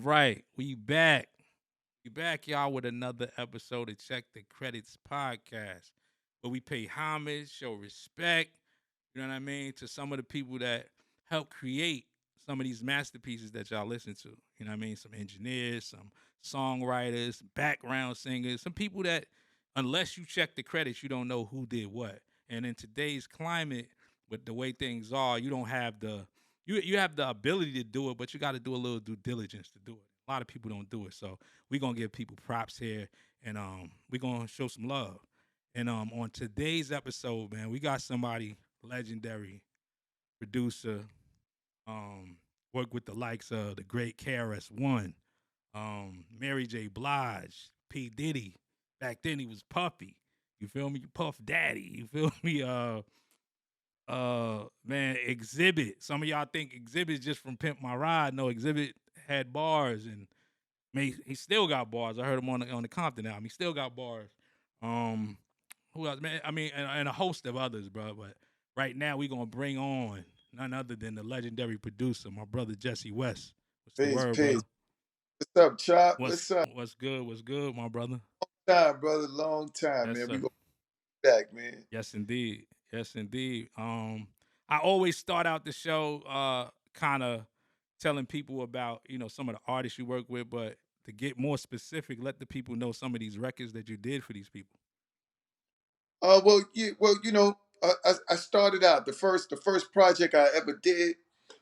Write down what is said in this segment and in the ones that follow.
right, we back. We back, y'all, with another episode of Check the Credits podcast, where we pay homage, show respect, you know what I mean, to some of the people that help create some of these masterpieces that y'all listen to. You know what I mean? Some engineers, some songwriters, background singers, some people that, unless you check the credits, you don't know who did what. And in today's climate, with the way things are, you don't have the you have the ability to do it, but you got to do a little due diligence to do it. A lot of people don't do it, so we're gonna give people props here, and we're gonna show some love. And on today's episode, man, we got somebody legendary producer, um, worked with the likes of the great KRS One, Mary J. Blige, P. Diddy. Back then he was Puffy. You feel me? Puff Daddy. You feel me? Man, Xzibit. Some of y'all think Xzibit is just from Pimp My Ride. No, Xzibit had bars, and he still got bars. I heard him on the Compton album. He still got bars. Um, who else, man? I mean, and a host of others, bro. But right now we gonna bring on none other than the legendary producer, my brother Jesse West. What's the Peace, word, peace. brother? What's up, Chop? What's What's up? what's good? What's good, my brother? Time, brother. Long time, Yes, man. We sir. go back, man. Yes, indeed. Yes, indeed. I always start out the show kind of telling people about, some of the artists you work with, but to get more specific, let the people know some of these records that you did for these people. I started out the first project I ever did.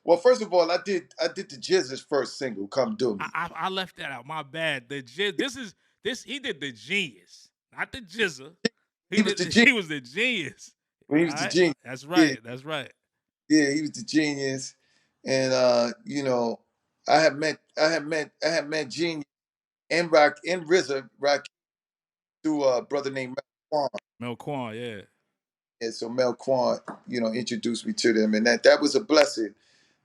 Well, first of all, I did the Jizz's first single, "Come Do Me." I left that out. My bad. The Jizz, this he did the genius, not the Jizza. He was the genius. He was the genius. He All was the right, genius. that's Yeah, right. That's right. yeah, he was the genius. And I had met Genius and Rock and RZA Rock through a brother named Mel Quan. Mel Quan, yeah. And so Mel Quan, introduced me to them, and that was a blessing.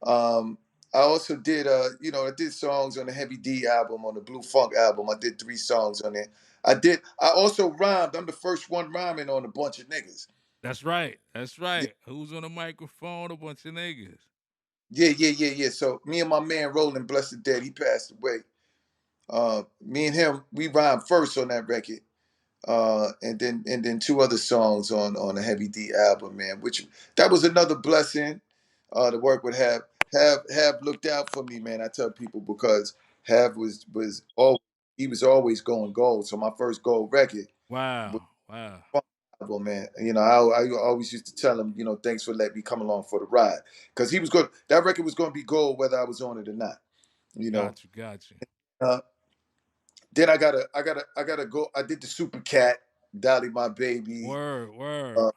Um, I also did, I did songs on the Heavy D album, on the Blue Funk album. I did 3 songs on it. I also rhymed. I'm the first one rhyming on a bunch of niggas. That's right. That's Yeah, right. Who's on the microphone? A bunch of niggas. yeah. So me and my man Roland, blessed dead, he passed away. Me and him, we rhymed first on that record. And then 2 other songs on the Heavy D album, man. Which that was another blessing. The work would have looked out for me, man. I tell people because Have was all he was always going gold. So my first gold record was Wow. Wow. Funk album, man. I always used to tell him, thanks for letting me come along for the ride, because he was good. That record was going to be gold whether I was on it or not. You know. Got you. Got you. Uh, then I gotta go. I did the Super Cat, Dolly My Baby. Word. Word. Uh,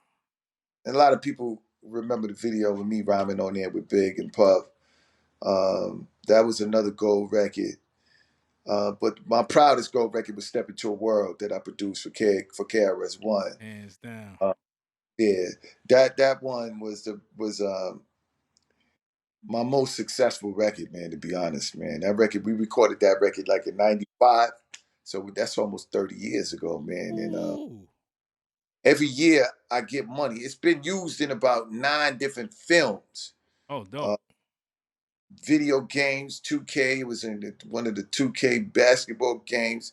And a lot of people remember the video with me rhyming on there with Big and Puff. That was another gold record. But my proudest gold record was "Step Into a World" that I produced for KRS One. Hands down. Uh, yeah, that one was my most successful record, man. To be honest, man, that record we recorded that record like in '95, so that's almost 30 years ago, man. And Ooh. every year I get money. It's been used in about 9 different films. Oh, Uh, dope. Video games, 2K. It was in one of the 2K basketball games.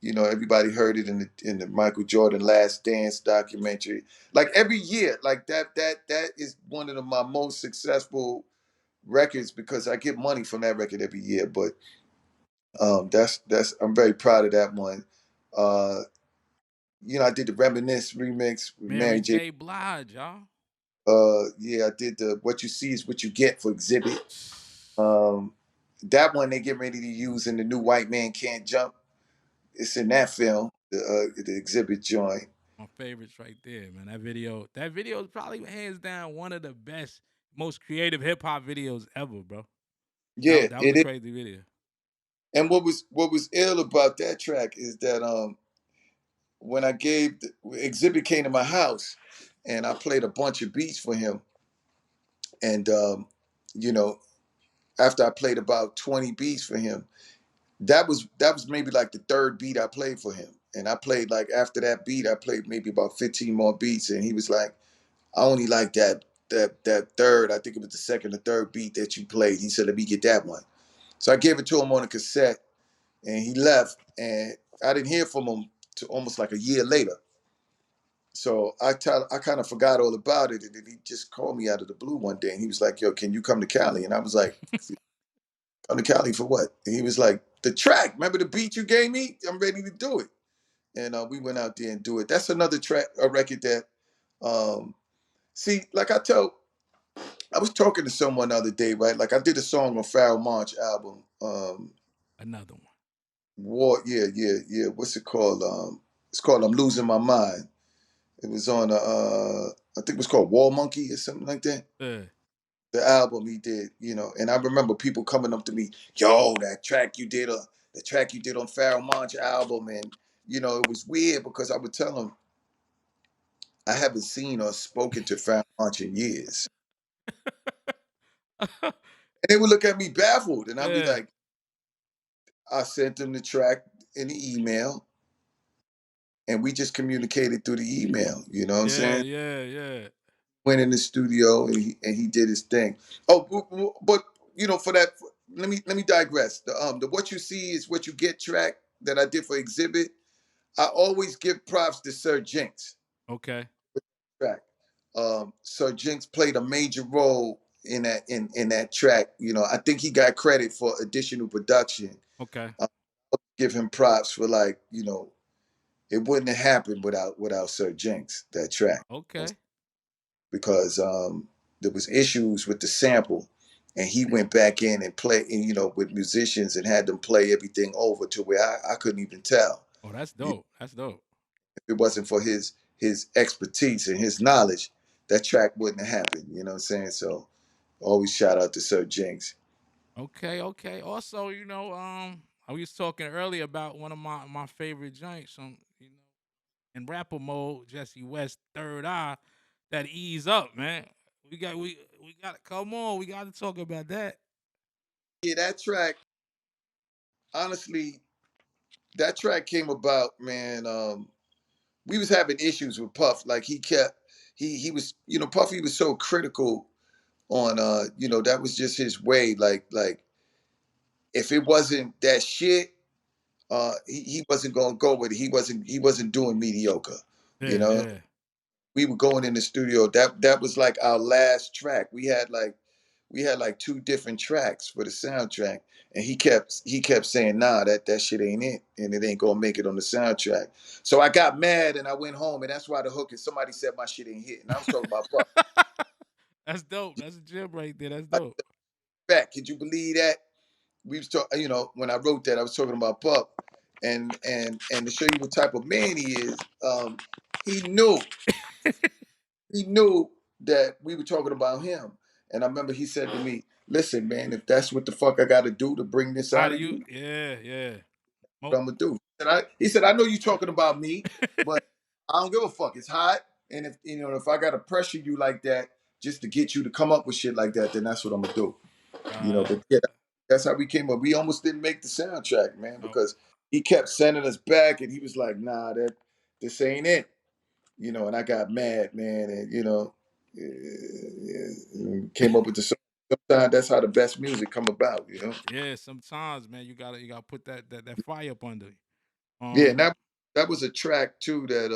Everybody heard it in the Michael Jordan Last Dance documentary. Like every year, like that is one of my most successful records because I get money from that record every year. But that's I'm very proud of that one. Uh, I did the Reminisce remix with Mary Mary J. J. Blige, y'all. Yeah, I did the What You See Is What You Get for Xzibit. Um, that one they get ready to use in the new White Man Can't Jump. It's in that film, the Xzibit joint. My favorites right there, man. That video is probably hands down one of the best, most creative hip hop videos ever, bro. Yeah, That was a it is. crazy video. And what was ill about that track is that when I gave Xzibit came to my house and I played a bunch of beats for him, and you know after I played about 20 beats for him, that was maybe like the third beat I played for him. And I played like after that beat, I played maybe about 15 more beats. And he was like, I only like that third, I think it was the second or third beat that you played. He said, let me get that one. So I gave it to him on a cassette, and he left, and I didn't hear from him to almost like a year later. So I kind of forgot all about it, and then he just called me out of the blue one day, and he was like, "Yo, can you come to Cali?" And I was like, "Come to Cali for what?" And he was like, "The track. Remember the beat you gave me? I'm ready to do it." And we went out there and do it. That's another track, a record that, um, see, like I was talking to someone the other day, right? Like I did a song on Pharoh Monch album, Another one. War. Yeah, yeah, yeah. What's it called? It's called "I'm Losing My Mind." It was on I think it was called War Monkey or something like that. Yeah. The album he did, and I remember people coming up to me, "Yo, the track you did on Pharoh Monch album," and it was weird because I would tell them I haven't seen or spoken to Pharoh Monch in years, and they would look at me baffled, and I'd be Yeah. like, I sent them the track in the email, and we just communicated through the email. You know what I'm Yeah. saying? Yeah. Yeah. Went in the studio and he did his thing. Oh, but for that, let me digress. The what you see is what you get track that I did for Xzibit. I always give props to Sir Jinx Okay. track. Sir Jinx played a major role in that track. I think he got credit for additional production. Okay. Uh, give him props for like it wouldn't have happened without Sir Jinx that track. Okay. Because there was issues with the sample, and he went back in and played, and with musicians and had them play everything over to where I couldn't even tell. Oh, that's If dope. That's dope. it wasn't for his expertise and his knowledge, that track wouldn't have happened. You know what I'm saying? So always shout out to Sir Jinx. Okay. Okay. Also, I was talking earlier about one of my favorite joints. In rapper mode, Jesse West, Third Eye, that Ease Up, man. We got to come on. We got to talk about that. Yeah, that track. Honestly, that track came about, man. We was having issues with Puff. Like he was, Puffy was so critical on that was just his way. Like if it wasn't that shit, he wasn't gonna go with it. He wasn't doing mediocre. You Yeah. know, Yeah. we were going in the studio. That was like our last track. We had like two different tracks for the soundtrack, and he kept saying, "Nah, that shit ain't it, and it ain't gonna make it on the soundtrack." So I got mad and I went home, and that's why the hook is somebody said my shit ain't hit, and I was talking about Puff. That's dope. That's a gem right there. That's dope. Fact, could you believe that? We was talking, when I wrote that, I was talking about Pup, and to show you what type of man he is, he knew he knew that we were talking about him, and I remember he said to me, "Listen, man, if that's what the fuck I got to do to bring this How out do of you? you, Yeah. Yeah. what I'm gonna do." He said, "I know you talking about me, but I don't give a fuck. It's hot, and if I got to pressure you like that just to get you to come up with shit like that, then that's what I'm gonna do." Uh, But yeah, that's how we came up. We almost didn't make the soundtrack, man, oh, because he kept sending us back, and he was like, "Nah, this ain't it," And I got mad, man, and came up with the song. Sometimes that's how the best music come about. yeah. Sometimes, man, you gotta put that fire up under you. Yeah, and Um. that was a track too that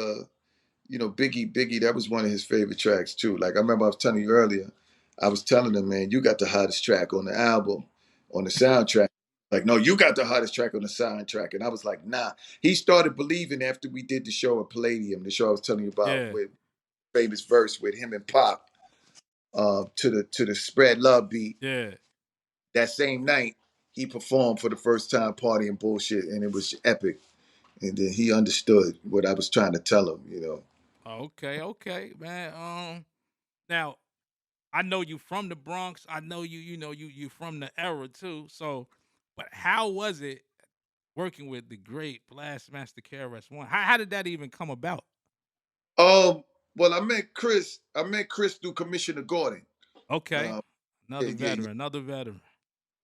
Biggie, that was one of his favorite tracks too. Like I remember I was telling you earlier, I was telling him, man, you got the hottest track on the album, on the soundtrack. Like, no, you got the hottest track on the soundtrack. And I was like, nah. He started believing after we did the show at Palladium, the show I was telling you about Yeah. with famous verse with him and Pop, to the Spread Love beat. Yeah. That same night, he performed for the first time Party and Bullshit, and it was epic. And then he understood what I was trying to tell him. Okay. Okay, man. Now I know you from the Bronx. I know you from the era too. So, but how was it working with the great Blastmaster KRS One? How did that even come about? Um, well, I met Chris through Commissioner Gordon. Okay, Uh, yeah, another yeah, yeah. veteran, another veteran.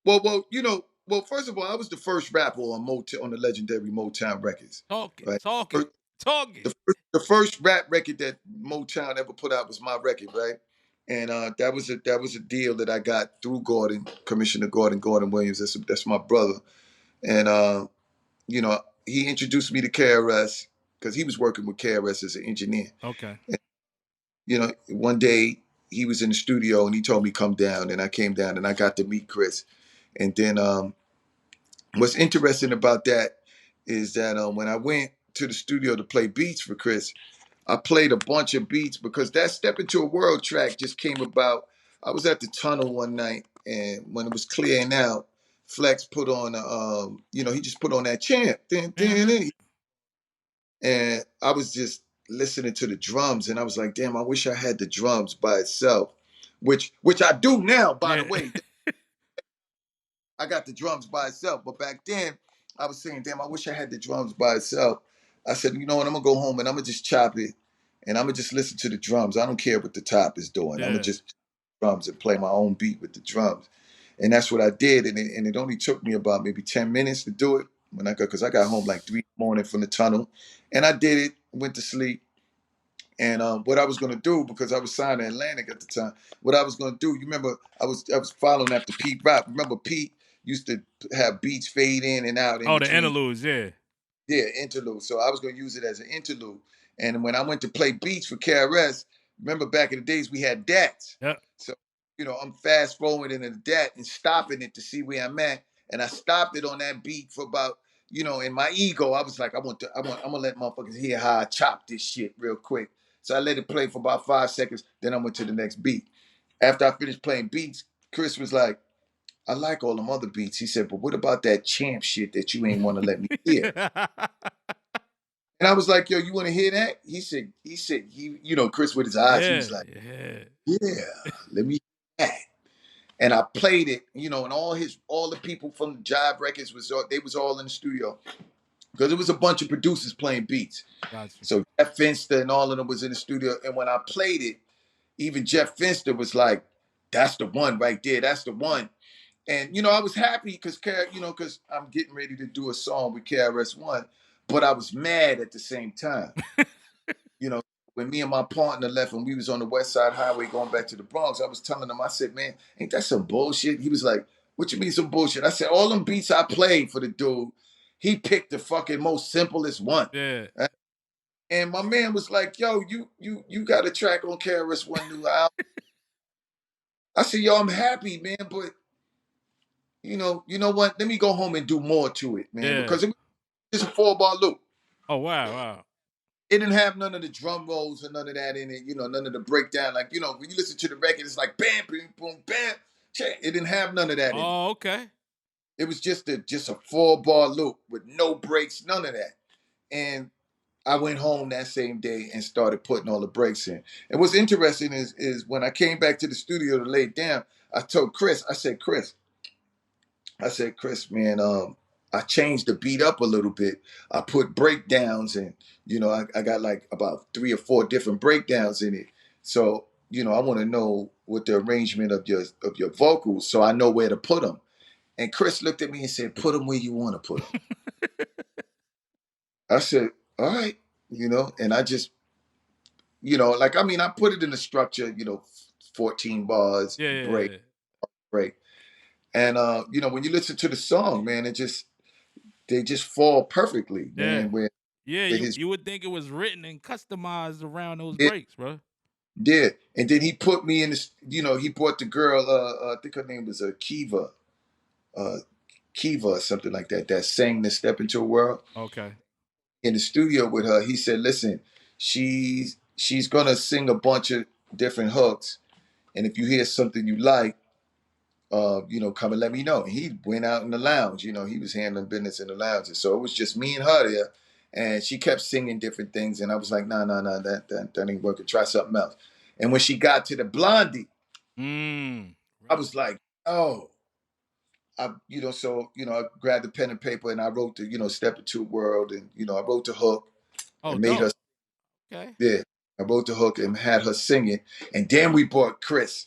Well, first of all, I was the first rapper on the legendary Motown Records, Talk it, right? talk it, talk it. The first rap record that Motown ever put out was my record, right? And that was a deal that I got through Gordon, Commissioner Gordon Williams. That's my brother. And you know, he introduced me to KRS because he was working with KRS as an engineer. Okay. And, one day he was in the studio and he told me come down, and I came down and I got to meet Chris. And then what's interesting about that is that when I went to the studio to play beats for Chris, I played a bunch of beats because that Step Into a World track just came about. I was at the tunnel one night, and when it was clearing out, Flex put on, he just put on that chant. Mm-hmm. And I was just listening to the drums, and I was like, damn, I wish I had the drums by itself, which I do now, by the Yeah. way. I got the drums by itself. But back then, I was saying, damn, I wish I had the drums by itself. I said, you know what, I'm gonna go home and I'm gonna just chop it and I'm gonna just listen to the drums. I don't care what the top is doing. I'm gonna Yeah. just drums and play my own beat with the drums. And that's what I did. And it only took me about maybe 10 minutes to do it when because I got home like 3 in the morning from the tunnel. And I did it, went to sleep. And what I was gonna do, because I was signed to Atlantic at the time, what I was gonna do, you remember I was following after Pete Rock. Remember Pete used to have beats fade in and out in Oh, the between. interludes. Yeah. Yeah, interlude. So I was gonna use it as an interlude. And when I went to play beats for KRS, remember back in the days we had DATs. Yep. So I'm fast forwarding in the DAT and stopping it to see where I'm at. And I stopped it on that beat for about, in my ego, I was like, I'm gonna let motherfuckers hear how I chop this shit real quick. So I let it play for about 5 seconds. Then I went to the next beat. After I finished playing beats, Chris was like, I like all them other beats. He said, but what about that champ shit that you ain't want to let me hear? And I was like, yo, you want to hear that? Chris with his eyes, he Yeah. was like, Yeah. yeah, let me hear that. And I played it, and all the people from the Jive Records they was all in the studio because it was a bunch of producers playing beats. Gotcha. So Jeff Finster and all of them was in the studio. And when I played it, even Jeff Finster was like, that's the one right there. That's the one. And I was happy because I'm getting ready to do a song with KRS One, but I was mad at the same time. You know, when me and my partner left and we was on the West Side Highway going back to the Bronx, I was telling him, I said, man, ain't that some bullshit? He was like, what you mean some bullshit? I said, all them beats I played for the dude, he picked the fucking most simplest one. Yeah. And my man was like, yo, you got a track on KRS One new album. I said, yo, I'm happy, man, but you know what? Let me go home and do more to it, man, Yeah. because it was just a 4-bar loop. Oh, wow. Wow. It didn't have none of the drum rolls and none of that in it, none of the breakdown. Like, when you listen to the record, it's like bam, boom, boom, bam. It didn't have none of that in it. Oh, okay. It was just a 4-bar loop with no breaks, none of that. And I went home that same day and started putting all the breaks in. And what's interesting is when I came back to the studio to lay it down, I told Chris, Chris, man, I changed the beat up a little bit. I put breakdowns and, I got like about 3 or 4 different breakdowns in it. So, I want to know what the arrangement of your vocals so I know where to put them. And Chris looked at me and said, put them where you want to put them. I said, all right, and I just, I put it in a structure, 14 bars, Yeah. break, Yeah. break. And, when you listen to the song, man, they just fall perfectly, Yeah. man. Where Yeah. with You his you would think it was written and customized around those yeah, breaks, bro. yeah, and then he put me in this. He brought the girl. I think her name was uh, Kiva or something like that. That sang the "Step Into a World" Okay. in the studio with her. He said, "Listen, she's gonna sing a bunch of different hooks, and if you hear something you like." Come and let me know. And he went out in the lounge. He was handling business in the lounge. And so it was just me and her there. And she kept singing different things. And I was like, no, that ain't working. Try something else. And when she got to the Blondie, I Right. was like, oh, I grabbed the pen and paper and I wrote the, Step Into a World. And, I wrote the hook Oh, and made her. dope. Okay. Yeah, I wrote the hook and had her sing it, and then we brought Chris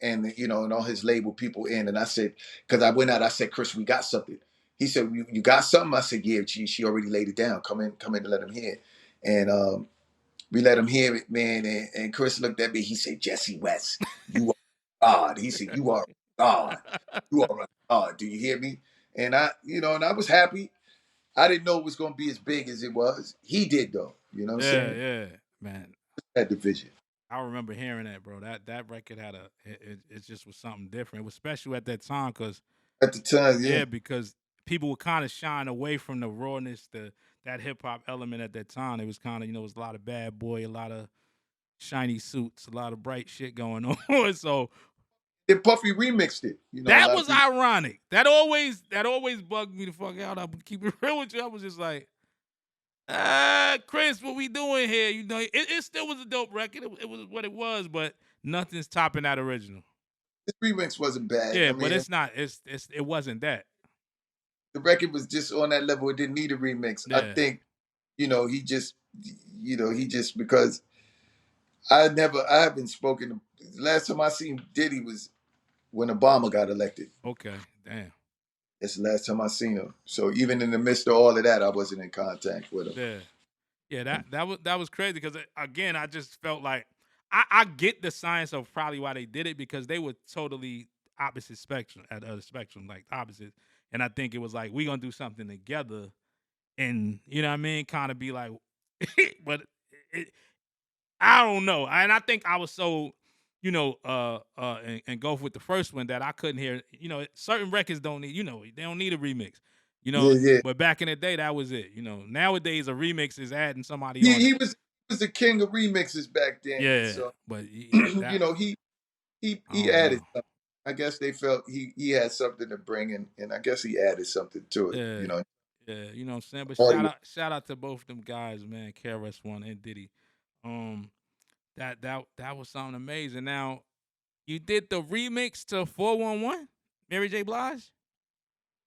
and and all his label people in, and I said, because I went out, I said, Chris, we got something. He said, you got something? I said, yeah, she already laid it down. Come in and let him hear. And We let him hear it, man. And Chris looked at me. He said, Jesse West, you are God. He said, you are God. You are a God. Do you hear me? And I was happy. I didn't know it was going to be as big as it was. He did, though. You know what I'm Yeah, saying? yeah, man. That division. I remember hearing that, bro. That record had it just was something different. It was special at that time because At the time, yeah. yeah, because people were kind of shying away from the rawness, that hip hop element at that time. It was kind of it was a lot of bad boy, a lot of shiny suits, a lot of bright shit going on. So Then Puffy remixed it. A that lot of was people. ironic. That always bugged me the fuck out. I'm keep it real with you. I was just like, Chris, what we doing here? It still was a dope record. It was what it was, but nothing's topping that original. This remix wasn't bad. Yeah, I but mean, it's not. It wasn't that. the record was just on that level. It didn't need a remix. I Yeah. think, he just because I haven't spoken. Last time I seen Diddy was when Obama got elected. Okay. Damn. That's the last time I seen him. So even in the midst of all of that, I wasn't in contact with him. Yeah. Yeah. That was crazy because again, I just felt like I get the science of probably why they did it because they were totally opposite spectrum at the spectrum, like opposite. And I think it was like we gonna do something together, and you know what I mean, kind of be like, but it, I don't know. And I think I was so, and go with the first one that I couldn't hear. Certain records don't need, they don't need a remix. Yeah, yeah. But back in the day, that was it. Nowadays a remix is adding somebody He on it. he was he was the king of remixes back then. Yeah, So but that I he don't added know. something. I guess they felt he had something to bring, and I guess he added something to it. Yeah, yeah, you know what I'm saying. But Audio shout out to both them guys, man, KRS One and Diddy. Um, that was something amazing. Now you did the remix to 411, Mary J. Blige.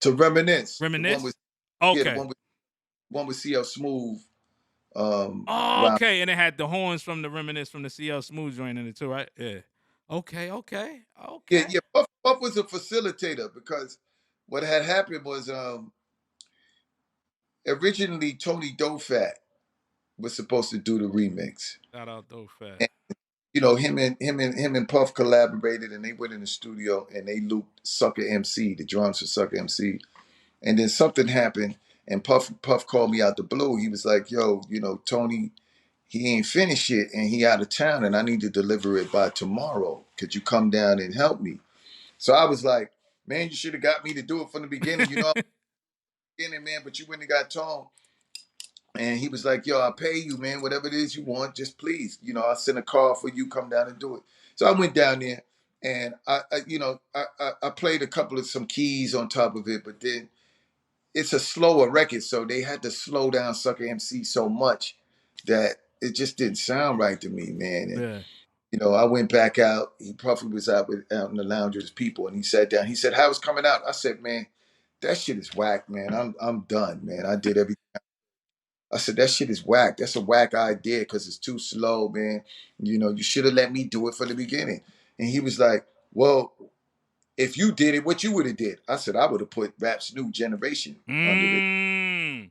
to reminisce. The one with Reminisce? yeah, the Okay. one with CL Smooth. Oh, Rhyme. okay. And it had the horns from the Reminisce from the CL Smooth joint in it too, right? Yeah. Okay, okay, Yeah, okay. yeah. Puff was a facilitator because what had happened was originally Tony Dofat was supposed to do the remix. Shout out though, fat. And, him and Puff collaborated, and they went in the studio and they looped Sucker MC, the drums for Sucker MC. And then something happened, and Puff called me out the blue. He was like, "Yo, Tony, he ain't finished yet, and he out of town, and I need to deliver it by tomorrow. Could you come down and help me?" So I was like, "Man, you should have got me to do it from the beginning. Beginning, man, but you wouldn't have got Tone." And he was like, "Yo, I'll pay you, man, whatever it is you want, just please, I'll send a car for you, come down and do it." So I went down there, and I played a couple of some keys on top of it, but then it's a slower record, so they had to slow down Sucker MC so much that it just didn't sound right to me, man. And Yeah. I went back out. He probably was out in the lounge with his people, and he sat down. He said, "How it's coming out?" I said, "Man, that shit is whack, man. I'm done, man. I did everything." I said, "That shit is whack. That's a whack idea because it's too slow, man. You should have let me do it from the beginning." And he was like, "Well, if you did it, what you would have did?" I said, "I would have put Rap's New Generation under it." Mmm.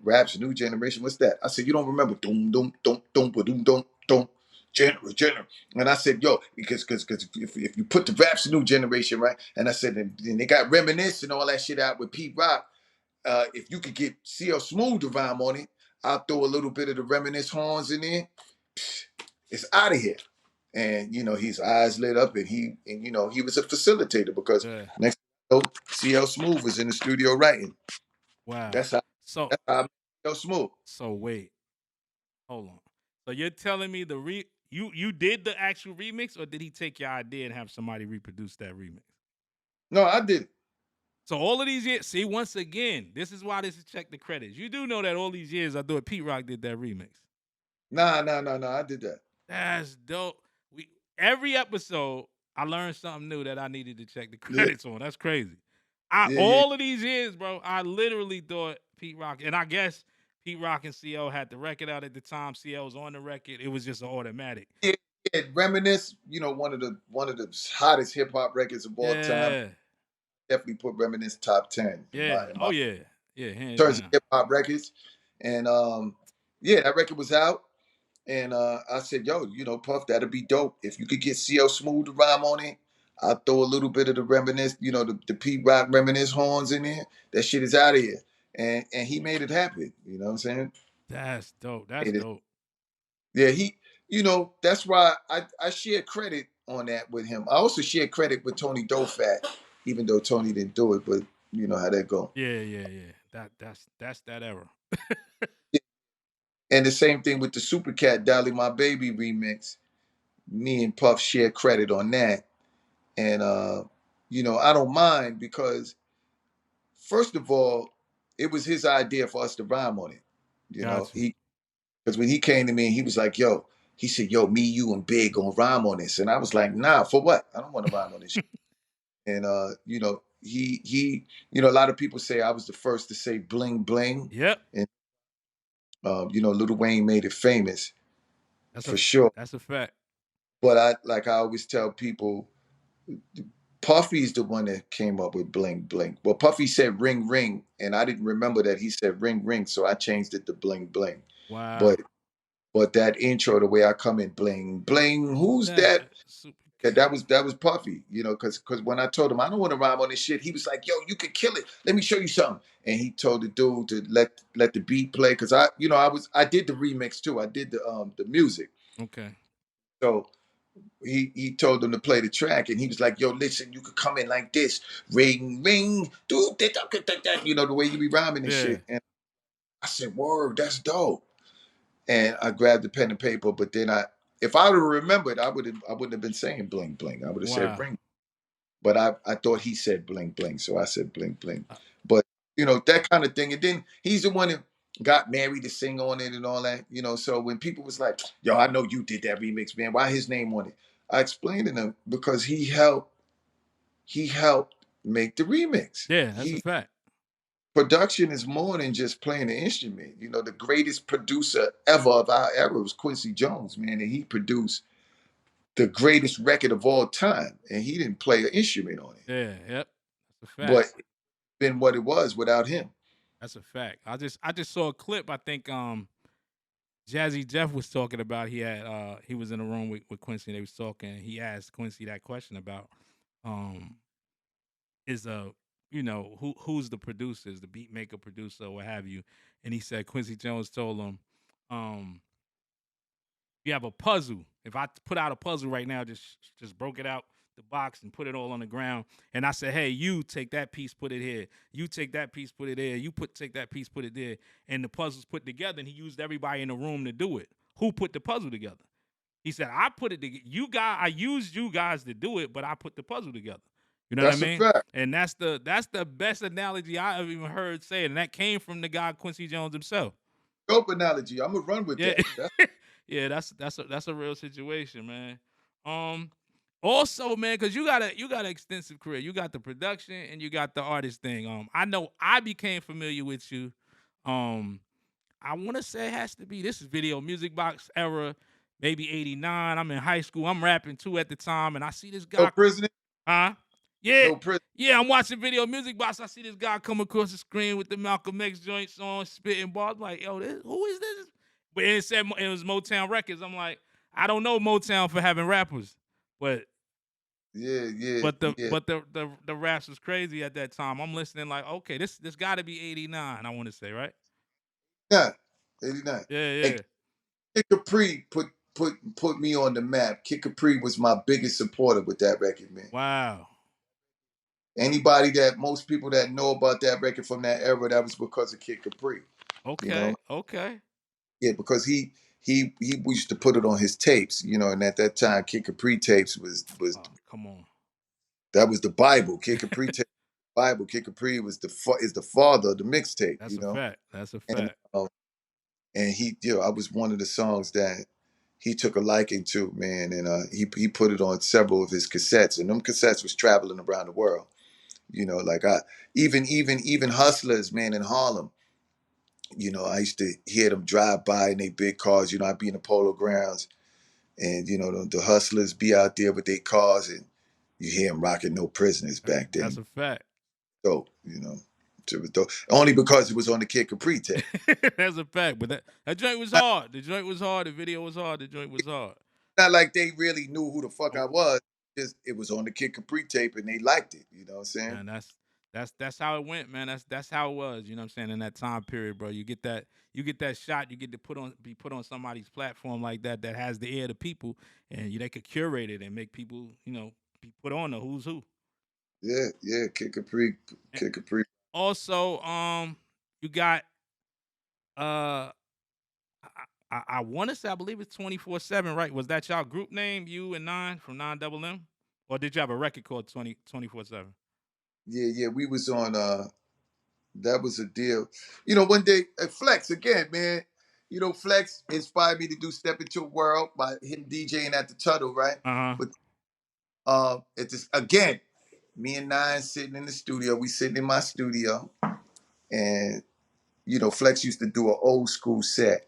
Rap's New Generation. What's that? I said, "You don't remember? Doom, doom, doom, doom, doom, doom, doom. General. And I said, "Yo, because if you put the Rap's New Generation, right?" And I said, and they got Reminisce and all that shit out with Pete Rock. If you could get CL Smooth to rhyme on it, I'll throw a little bit of the Reminisce horns in there. It's out of here." And his eyes lit up, and he was a facilitator because Yeah. next thing you know, CL Smooth was in the studio writing. Wow. That's how So that's how I met CL Smooth. so wait, hold on. So you're telling me you did the actual remix, or did he take your idea and have somebody reproduce that remix? No, I did it. So all of these years, see, once again, this is why this is check the credits. You do know that all these years I thought Pete Rock did that remix. Nah, nah, nah, nah. I did that. That's dope. Every episode I learned something new that I needed to check the Yeah, credits on. That's crazy. I yeah, yeah. all of these years, bro, I literally thought Pete Rock, and I guess Pete Rock and CL had the record out at the time. CL was on the record. It was just an automatic. Yeah, yeah. Reminisce, one of the hottest hip hop records of all time. Yeah. Definitely put Reminisce top 10 in Yeah. my in Oh my yeah. Yeah, hands terms of down. hip hop records. And yeah, that record was out. And I said, yo, Puff, that'd be dope. If you could get CL Smooth to rhyme on it, I'll throw a little bit of the reminisce, the Pete Rock reminisce horns in there. That shit is out of here. And he made it happen. You know what I'm saying? That's dope. That's Made it- dope. yeah, that's why I share credit on that with him. I also share credit with Tony Dofat, even though Tony didn't do it, but you know how that go. Yeah, yeah, yeah. That's that era. And the same thing with the Super Cat Dolly My Baby remix. Me and Puff share credit on that. And I don't mind because first of all, it was his idea for us to rhyme on it. Got you. He because when he came to me and he was like, yo, he said, yo, me, you, and Big gonna rhyme on this. And I was like, nah, for what? I don't want to rhyme on this shit. And a lot of people say I was the first to say bling bling. Yep. And Lil Wayne made it famous That's a for sure. that's a fact. But I always tell people, Puffy's the one that came up with bling bling. Well, Puffy said ring ring, and I didn't remember that he said ring ring, so I changed it to bling bling. Wow. But that intro, the way I come in bling bling, who's That that? super Yeah, that was Puffy, because when I told him I don't want to rhyme on this shit, he was like, "Yo, you could kill it. Let me show you something." And he told the dude to let the beat play, because I did the remix too. I did the music, Okay. so he told him to play the track, and he was like, "Yo, listen, you could come in like this, ring ring, do that, the way you be rhyming and Yeah. shit." And I said, "Word, that's dope." And I grabbed the pen and paper, but then if I would have remembered, I wouldn't have been saying bling bling. I would have said Wow. ring. But I thought he said bling bling, so I said bling bling. Uh, But that kind of thing. And then he's the one that got married to sing on it and all that. So when people was like, "Yo, I know you did that remix, man. Why his name on it?" I explained to them because he helped make the remix. yeah, that's a He fact. Production is more than just playing the instrument. The greatest producer ever of our era was Quincy Jones, man, and he produced the greatest record of all time, and he didn't play an instrument on it. Yeah, yep. That's a fact. But been what it was without him. That's a fact. I just saw a clip. I think Jazzy Jeff was talking about. He was in a room with Quincy and they was talking. He asked Quincy that question about um is who's the producers, the beat maker, producer, or what have you. And he said Quincy Jones told him, um, you have a puzzle. If I put out a puzzle right now, just broke it out the box and put it all on the ground, and I said, hey, you take that piece, put it here. You take that piece, put it there. Take that piece, put it there. And the puzzle's put together, and he used everybody in the room to do it. Who put the puzzle together? He said, I put it together. I used you guys to do it, but I put the puzzle together. You know what I That's a mean? fact. And that's the best analogy I ever even heard said, and that came from the guy Quincy Jones himself. Dope analogy. I'm gonna run with Yeah, that. That's yeah, that's a real situation, man. Um, Also, man, because you got an extensive career. You got the production and you got the artist thing. I know I became familiar with you. Um, I want to say it has to be this is Video Music Box era, maybe '89. I'm in high school. I'm rapping too at the time, and I see this no guy. prison, Huh? Yeah, no prison. yeah. I'm watching Video Music Box. I see this guy come across the screen with the Malcolm X joints on, spitting bars. I'm like, yo, who is this? But it said it was Motown Records. I'm like, I don't know Motown for having rappers, but Yeah, yeah, but the yeah. but the raps was crazy at that time. I'm listening like, okay, this got to be '89. I want to say, right? 89. 89. Yeah, And yeah. Kid Capri put me on the map. Kid Capri was my biggest supporter with that record, man. Wow. Most people that know about that record from that era, that was because of Kid Capri. You know, Okay. Okay. yeah, because he used to put it on his tapes. And at that time, Kid Capri tapes was Oh, come on. that was the Bible. Kid Capri tape, Bible. Kid Capri was is the father of the mixtape. That's a fact. That's a And fact. I was one of the songs that he took a liking to, man, and he put it on several of his cassettes, and them cassettes was traveling around the world. Like I even hustlers, man, in Harlem. I used to hear them drive by in their big cars. I'd be in the polo grounds, and the hustlers be out there with their cars, and you hear them rocking "No Prisoners" back That's then. a fact. So. It was dope. Only because it was on the Kid Capri tape. That's a fact. But that joint was Not, hard. The joint was hard. The video was hard. The joint was hard. not like they really knew who the fuck Oh, I was. Just it was on the Kid Capri tape and they liked it. You know what I'm saying? man, that's how it went, man. That's how it was. You know what I'm saying? In that time period, bro. You get that shot. You get to be put on somebody's platform like that has the ear of the people, and they could curate it and make people, be put on the who's who. Yeah, yeah. And Kid Capri. also, you got uh I want to say, I believe it's 24/7, right? Was that y'all group name, you and Nine from Nine Double M? Or did you have a record called 24/7? Yeah, yeah. We was on. That was a deal. One day, Flex again, man. Flex inspired me to do Step Into a World by him DJing at the Tuttle, right? Uh huh. But it's just, again, me and Nine sitting in the studio. We sitting in my studio, and Flex used to do an old school set,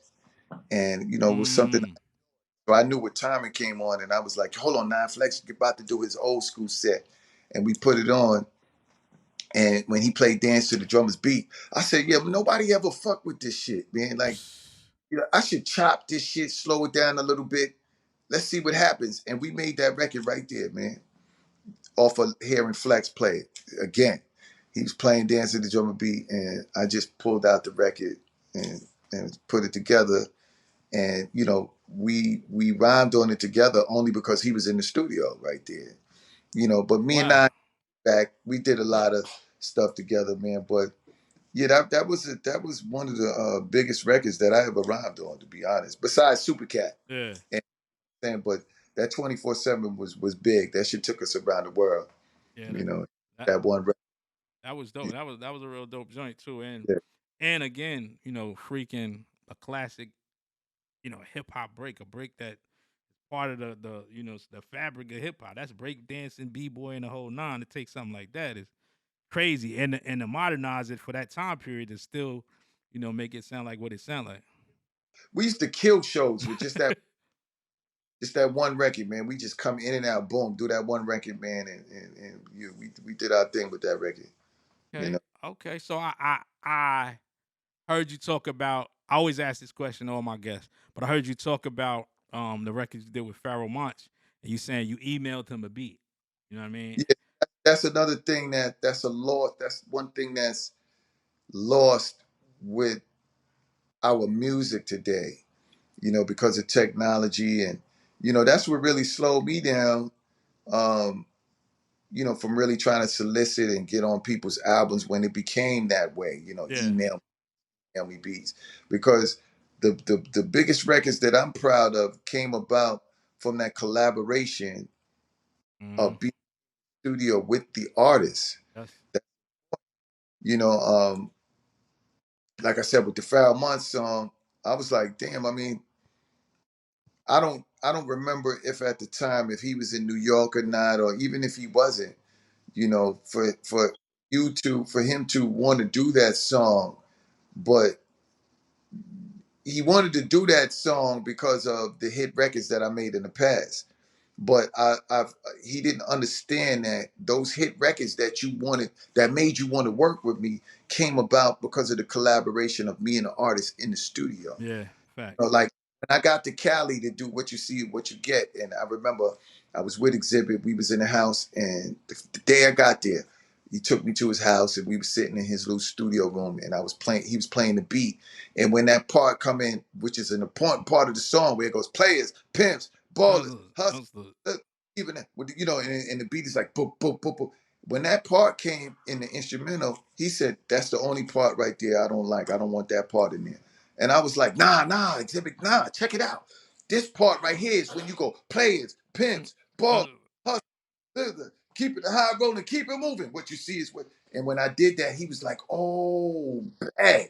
and it was something. Mm. So I knew what time it came on, and I was like, "Hold on, Nine Flex is about to do his old school set," and we put it on. And when he played Dance to the Drummer's Beat, I said, "Yeah, but nobody ever fuck with this shit, man. Like, I should chop this shit, slow it down a little bit. Let's see what happens." And we made that record right there, man, off of hearing Flex play it again. He was playing Dance to the Drummer Beat, and I just pulled out the record and put it together. And we rhymed on it together only because he was in the studio right there. But me and Wow. I back, we did a lot of stuff together, man. But yeah, that was one of the biggest records that I ever rhymed on, to be honest. Besides Super Cat, Yeah. and but that 24/7 was big. That shit took us around the world. Yeah. You know, That that one record. that was dope. That was a real dope joint too. And Yeah. and again, freaking a classic, hip hop break, a break that part of the fabric of hip hop. That's break dancing, b boy, and the whole nine. To take something like that is crazy, and to modernize it for that time period to still, make it sound like what it sound like. We used to kill shows with just that one record, man. We just come in and out, boom, do that one record, man, and we did our thing with that record. You Okay, know, okay. So I heard you talk about. I always ask this question to all my guests, but I heard you talk about the records you did with Pharoh Monch, and you saying you emailed him a beat. You know what I mean? yeah, that's another thing that's a loss. That's one thing that's lost with our music today. Because of technology, and that's what really slowed me down. Um, from really trying to solicit and get on people's albums when it became that way. Yeah. Email me beats, because the biggest records that I'm proud of came about from that collaboration Hmm. of being in the studio with the artist. That's That, you know, um, like I said with the Pharoh Monch song, I was like, damn. I mean, I don't remember if at the time if he was in New York or not, or even if he wasn't. For him to want to do that song, but he wanted to do that song because of the hit records that I made in the past. But he didn't understand that those hit records that you wanted, that made you want to work with me, came about because of the collaboration of me and the artist in the studio. yeah. Facts. Like when I got to Cali to do What You See, What You Get, and I remember I was with Xzibit. We was in the house, and the day I got there, he took me to his house, and we were sitting in his little studio room, and I was playing. He was playing the beat, and when that part come in, which is an important part of the song, where it goes players, pimps, ballers, Hustle, hustlers, hustle. even that, and the beat is like boop boop boop boop. When that part came in the instrumental, he said, "That's the only part right there I don't like. I don't want that part in there." And I was like, nah, Xzibit, nah, check it out. This part right here is when you go players, Mm, pimps, ball, hustle. hustle, keep it high rolling, keep it moving. What you see is what. And when I did that, he was like, oh, bad,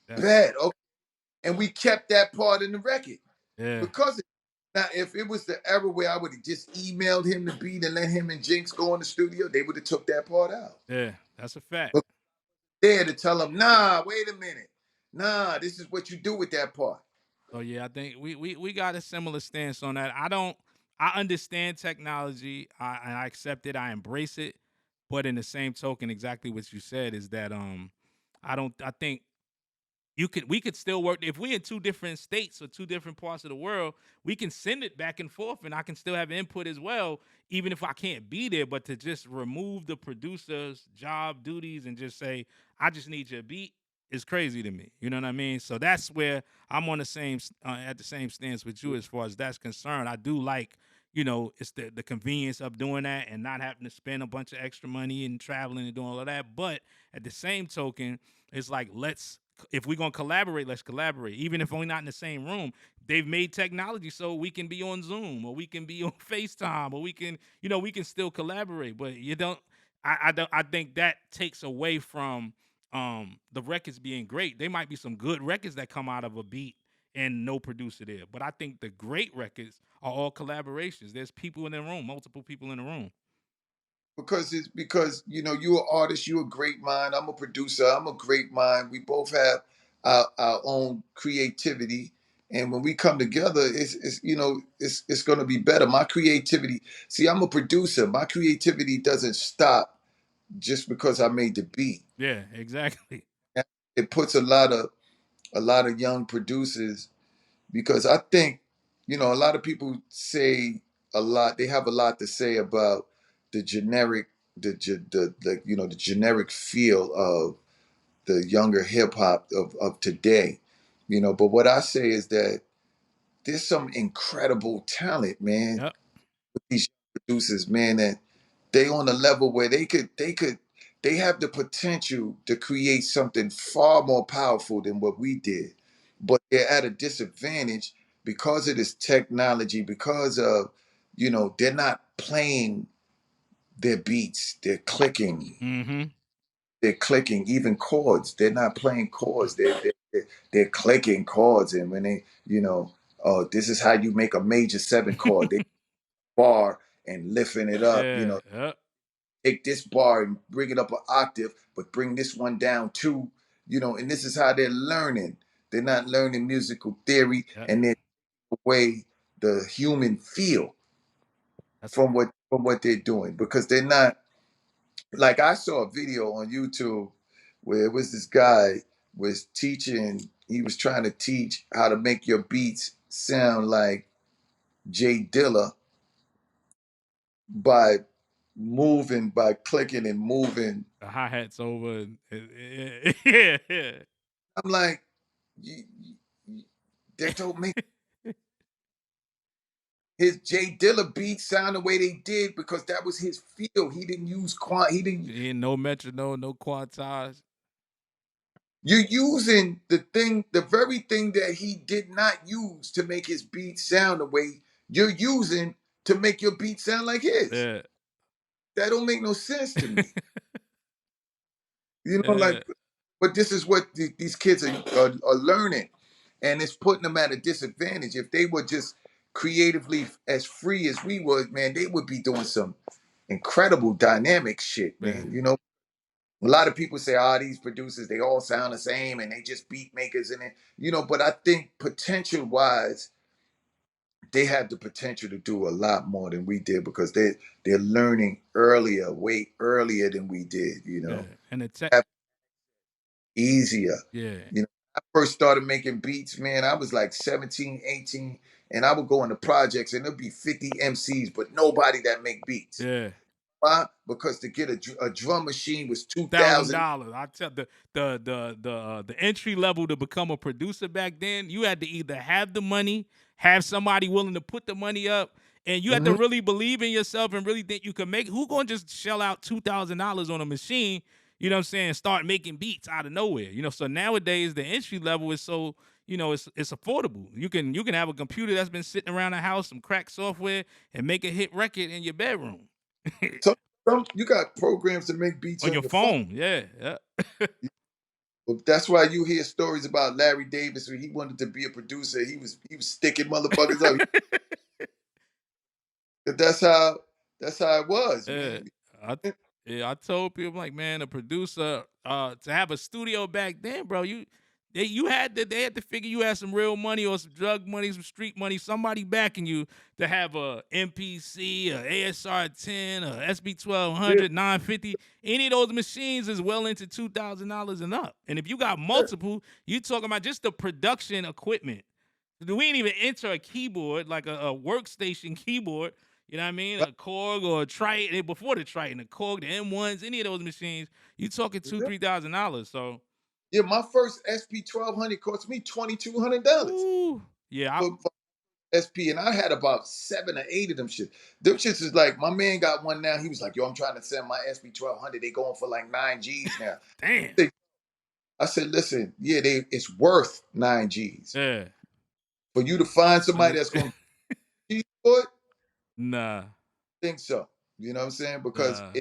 That's bad. Okay. And we kept that part in the record yeah, because now if it was the era where I would have just emailed him the beat and let him and Jinx go in the studio, they would have took that part out. yeah. That's a fact. But there to tell him, nah, wait a minute. Nah, this is what you do with that part. So yeah, I think we got a similar stance on that. I understand technology. I accept it. I embrace it. But in the same token, exactly what you said is that I think we could still work if we in two different states or two different parts of the world. We can send it back and forth, and I can still have input as well, even if I can't be there. But to just remove the producer's job duties and just say, I just need your beat, is crazy to me. You know what I mean? So that's where I'm on the same at the same stance with you as far as that's concerned. I do like, it's the convenience of doing that and not having to spend a bunch of extra money and traveling and doing all of that. But at the same token, it's like, if we're gonna collaborate, let's collaborate. Even if we're not in the same room, they've made technology so we can be on Zoom or we can be on FaceTime or we can still collaborate. But you don't. I don't. I think that takes away from the records being great. There might be some good records that come out of a beat and no producer there, but I think the great records are all collaborations. There's people in the room, multiple people in the room. Because you're an artist, you're a great mind. I'm a producer, I'm a great mind. We both have our own creativity, and when we come together, it's going to be better. My creativity, see, I'm a producer. My creativity doesn't stop just because I made the beat. Yeah, exactly. It puts a lot of young producers, because I think, a lot of people say a lot. They have a lot to say about the generic, the generic feel of the younger hip hop of today. But what I say is that there's some incredible talent, man, Yep. with these producers, man, that they on a level where they have the potential to create something far more powerful than what we did, but they're at a disadvantage because of this technology, because of, they're not playing their beats, Mm-hmm. they're clicking even chords. They're not playing chords. They're clicking chords, and when they, oh, this is how you make a major seven chord. They bar and lifting it up, Yeah. Yep. take this bar and bring it up an octave, but bring this one down too, and this is how they're learning. They're not learning musical theory, Yep. and they're away the human feel That's from what they're doing, because they're not, like, I saw a video on YouTube where it was this guy was teaching, he was trying to teach how to make your beats sound like Jay Dilla by by clicking and moving. the hi hats over. Yeah, yeah. I'm like, you, that don't make his Jay Dilla beats sound the way they did, because that was his feel. He didn't use quant. He didn't. Ain't no metronome, no quantage. You're using the very thing that he did not use to make his beat sound the way you're using to make your beat sound like his. Yeah. That don't make no sense to me. Yeah. Like, but this is what these kids are learning, and it's putting them at a disadvantage. If they were just creatively as free as we were, man, they would be doing some incredible dynamic shit, Yeah. man. A lot of people say, these producers, they all sound the same and they just beat makers and it, but I think potential wise, they have the potential to do a lot more than we did, because they're learning earlier, way earlier than we did, Yeah. And the tech. have easier. Yeah. I first started making beats, man, I was like 17, 18, and I would go into projects and there'd be 50 MCs, but nobody that make beats. Yeah. Why? Because to get a drum machine was thousand 2,000. dollars. I tell the entry level to become a producer back then, you had to either have the money, have somebody willing to put the money up, and you had to Mhm. really believe in yourself and really think you could make. Who gonna just shell out $2,000 on a machine? You know what I'm saying? Start making beats out of nowhere. So nowadays the entry level is so it's affordable. You can have a computer that's been sitting around the house, some crack software, and make a hit record in your bedroom So you got programs to make beats on on your your phone. phone. Yeah, yeah. But that's why you hear stories about Larry Davis when he wanted to be a producer. He was sticking motherfuckers up. That's how it was, Yeah, man. I yeah, I told people, I'm like, man, a producer, to have a studio back then, bro, they had to figure you had some real money or some drug money, some street money, somebody backing you to have a MPC, a ASR 10, a SB Yeah, 1200, 950. Any of those machines is well into $2,000 and up. And if you got yeah, multiple, you talking about just the production equipment. We ain't even enter a keyboard like a workstation keyboard. You know what I mean? right, A Korg or a Triton before the Triton, the Korg, the M1s, any of those machines. You talking two, yeah. $3,000. So, Yeah, my first SP 1200 cost me $2,200 ooh, yeah, for SP, and I had about 7 or 8 of them shit. Them shits is like my man got one now. He was like, "Yo, I'm trying to send my SP 1200. They going for like 9 G's now." damn, I said, "Listen, yeah, it's worth 9 G's yeah, for you to find but somebody that's going to cheat for it." nah, Think so? You know what I'm saying? Because nah,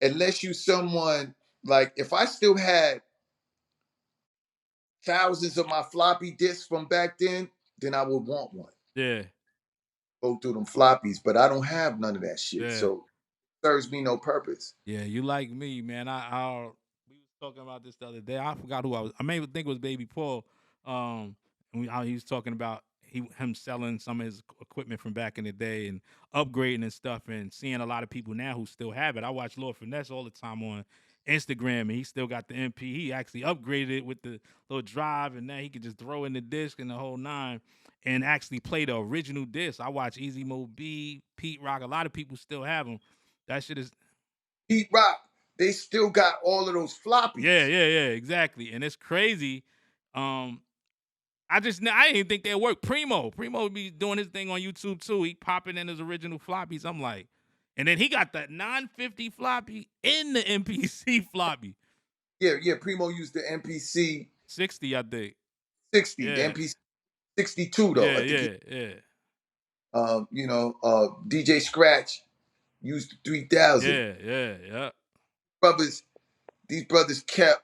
unless you someone like, if I still had thousands of my floppy disks from back then I would want one. yeah, Go through them floppies, but I don't have none of that shit. yeah. So it serves me no purpose. Yeah, you like me, man. We was talking about this the other day. I forgot who I was. I may think it was Baby Paul. He was talking about him selling some of his equipment from back in the day and upgrading and stuff, and seeing a lot of people now who still have it. I watch Lord Finesse all the time on Instagram, and he still got the MP. He actually upgraded it with the little drive, and now he could just throw in the disc and the whole nine, and actually play the original disc. I watch Easy Mo B, Pete Rock. A lot of people still have them. That shit is Pete Rock, they still got all of those yeah, floppies. yeah, yeah, exactly. And it's crazy. Um, I didn't think they work. Primo would be doing his thing on YouTube too. He popping in his original floppies. I'm like, and then he got that 950 floppy in the MPC floppy. Yeah, yeah. Primo used the MPC 60, I think. 60, the Yeah, MPC 62 though. yeah, I think yeah, yeah, DJ Scratch used the 3000. yeah, yeah, yeah. Brothers, these brothers kept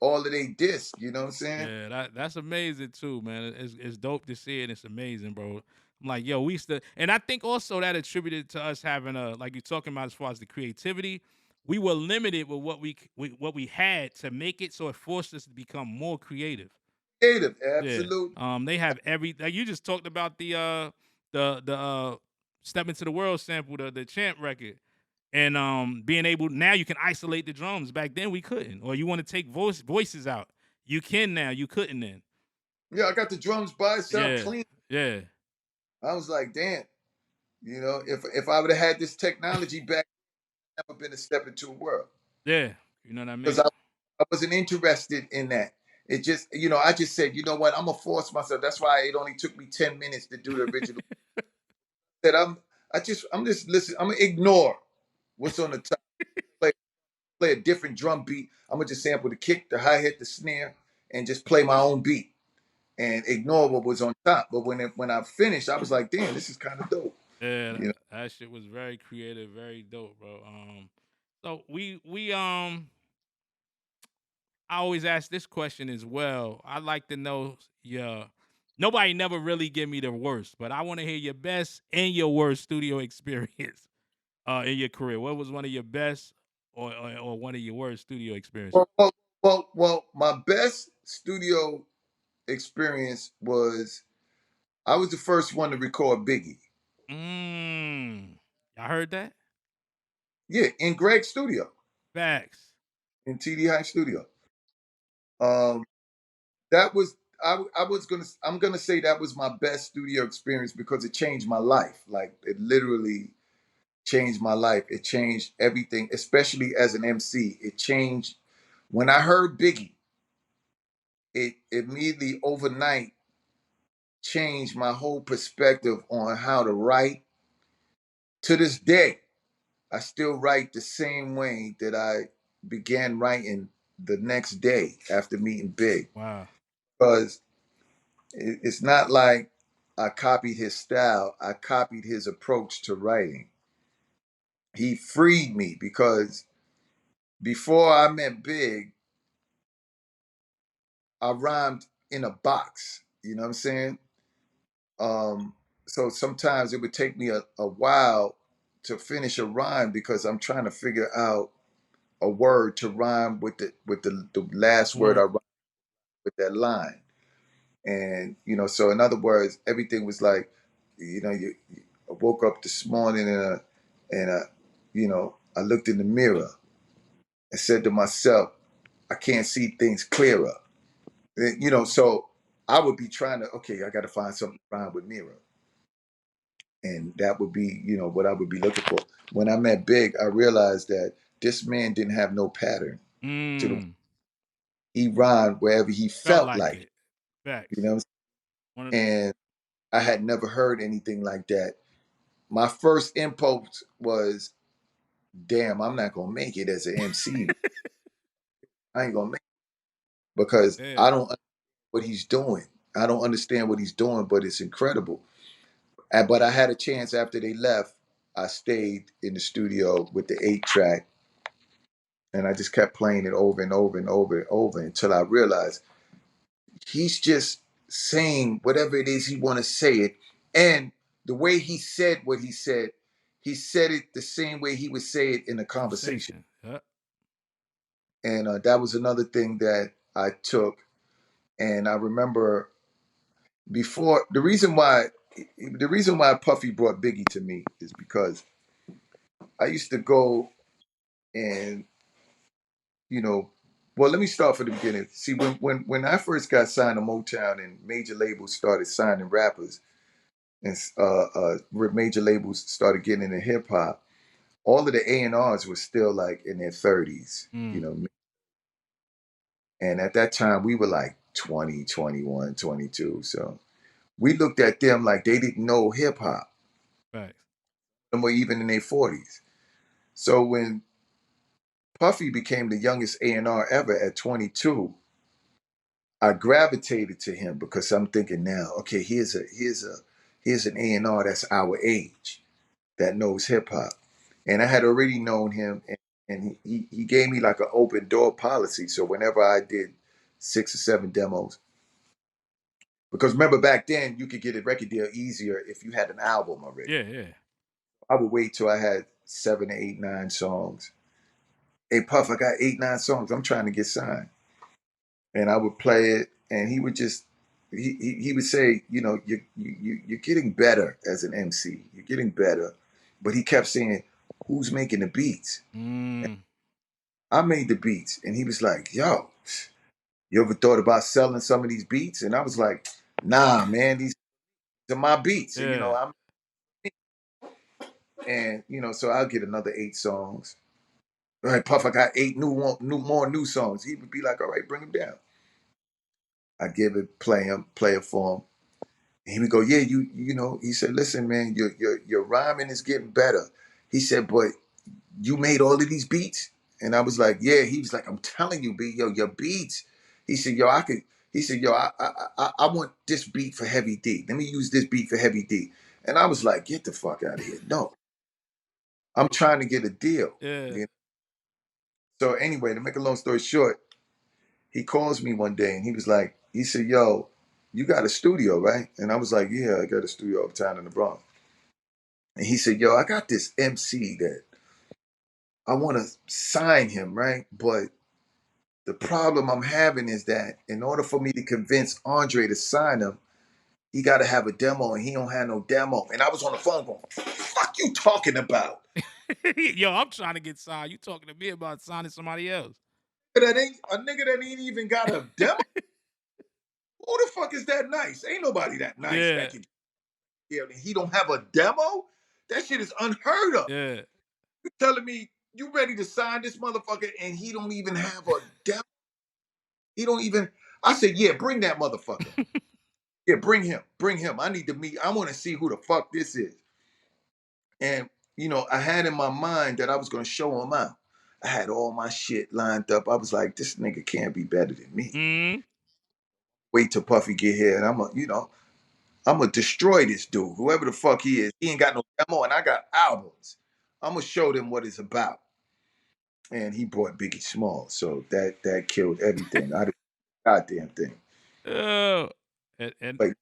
all of their discs. You know what I'm saying? Yeah, that's amazing too, man. It's dope to see it. It's amazing, bro. I'm like, yo, we still, and I think also that attributed to us having like you're talking about as far as the creativity. We were limited with what we had to make it, so it forced us to become more creative. Creative, Yeah. absolute. They have every like you just talked about the Step Into the World sample, the Champ record. And being able now you can isolate the drums. Back then we couldn't. Or you want to take voices out. You can now. You couldn't then. Yeah, I got the drums by itself Yeah. clean. Yeah. I was like, damn. If I would have had this technology back, I'd never been a step into a world. Yeah. You know what I Because mean? I wasn't interested in that. It just, I just said, you know what, I'm gonna force myself. That's why it only took me 10 minutes to do the original. That I'm just listen, I'm gonna ignore what's on the top, play, play a different drum beat. I'm gonna just sample the kick, the hi-hat, the snare, and just play my own beat and ignore what was on top. But when I finished, I was like, damn, this is kind of dope. Yeah, You know, that shit was very creative, very dope, bro. So we I always ask this question as well. I'd like to know your nobody never really give me the worst, but I want to hear your best and your worst studio experience in your career. What was one of your best or one of your worst studio experiences? well, my best studio experience was I was the first one to record Biggie. Y'all heard that? Yeah, in Greg's studio, Facts. in TD High Studio. Um, that was I'm gonna say that was my best studio experience because it changed my life. Like it literally changed my life. It changed everything, especially as an MC. It changed when I heard Biggie. It immediately overnight changed my whole perspective on how to write. To this day, I still write the same way that I began writing the next day after meeting Big. Wow. Because it's not like I copied his style, I copied his approach to writing. He freed me because before I met Big, I rhymed in a box. You know what I'm saying? Um, so sometimes it would take me a while to finish a rhyme because I'm trying to figure out a word to rhyme with the last word I Word. write. with that line. And so in other words, everything was like, I woke up this morning and I looked in the mirror and said to myself, I can't see things clearer. So I would be trying to, okay, I got to find something to rhyme with mirror. And that would be, what I would be looking for. When I met Big, I realized that this man didn't have no pattern to the, Mm. he rhymed wherever he Felt felt like like, it. Facts. you know, One of and I had never heard anything like that. My first impulse was, damn, I'm not gonna make it as an MC. I ain't gonna make it because yeah. I don't understand what he's doing. I don't understand what he's doing, but it's incredible. But I had a chance after they left. I stayed in the studio with the 8-track, and I just kept playing it over and over and over and over until I realized he's just saying whatever it is he want to say it, and the way he said what he said it the same way he would say it in a conversation. Conversation. Yep. And that was another thing that I took. And I remember before the reason why Puffy brought Biggie to me is because I used to go and you know, well, let me start from the beginning. See, when I first got signed to Motown and major labels started signing rappers and major labels started getting into hip hop, all of the A&Rs were still like in their 30s, Mm. and at that time we were like 20, 21, 22. So we looked at them like they didn't know hip hop, Facts. and were even in their 40s. So when Puffy became the youngest A&R ever at 22, I gravitated to him because I'm thinking now, okay, here's an A&R that's our age that knows hip hop, and I had already known him, and he gave me like an open door policy. So whenever I did 6 or 7 demos, because remember back then you could get a record deal easier if you had an album already. Yeah, yeah. I would wait till I had 7, 8, 9 songs. Hey Puff, I got 8, 9 songs. I'm trying to get signed, and I would play it, and he would just he would say, you're getting better as an MC. You're getting better, but he kept saying, who's making the beats? Mm. I made the beats, and he was like, yo, you ever thought about selling some of these beats? And I was like, nah, man, these are my beats, and Yeah. so I'll get another 8 songs. All right, Puff, I got 8 more new songs. He would be like, all right, bring them down. I give it, play it for him. And he would go, yeah, he said, listen, man, your rhyming is getting better. He said, but you made all of these beats? And I was like, yeah. He was like, I'm telling you, B, yo, your beats. He said, yo, he said, yo, I want this beat for Heavy D. Let me use this beat for Heavy D. And I was like, get the fuck out of here. No, I'm trying to get a deal. Yeah. So anyway, to make a long story short, he calls me one day and he said, yo, you got a studio, right? And I was like, yeah, I got a studio uptown in the Bronx. And he said, yo, I got this MC that I want to sign him, right? But the problem I'm having is that in order for me to convince Andre to sign him, he got to have a demo, and he don't have no demo. And I was on the phone going, fuck you talking about? Yo, I'm trying to get signed. You talking to me about signing somebody else? A nigga that ain't even got a demo? Who the fuck is that nice? Ain't nobody that nice Yeah. that can. Yeah, he don't have a demo? That shit is unheard of. Yeah. You telling me you ready to sign this motherfucker and he don't even have a demo? He don't even. I said, yeah, bring that motherfucker. Yeah, bring him. Bring him. I need to meet. I want to see who the fuck this is. And I had in my mind that I was gonna show him out. I had all my shit lined up. I was like, this nigga can't be better than me. Mm. Wait till Puffy get here, and I'm gonna destroy this dude, whoever the fuck he is. He ain't got no demo, and I got albums. I'm gonna show them what it's about. And he brought Biggie Small, so that killed everything. I did the goddamn thing. Oh. And Like,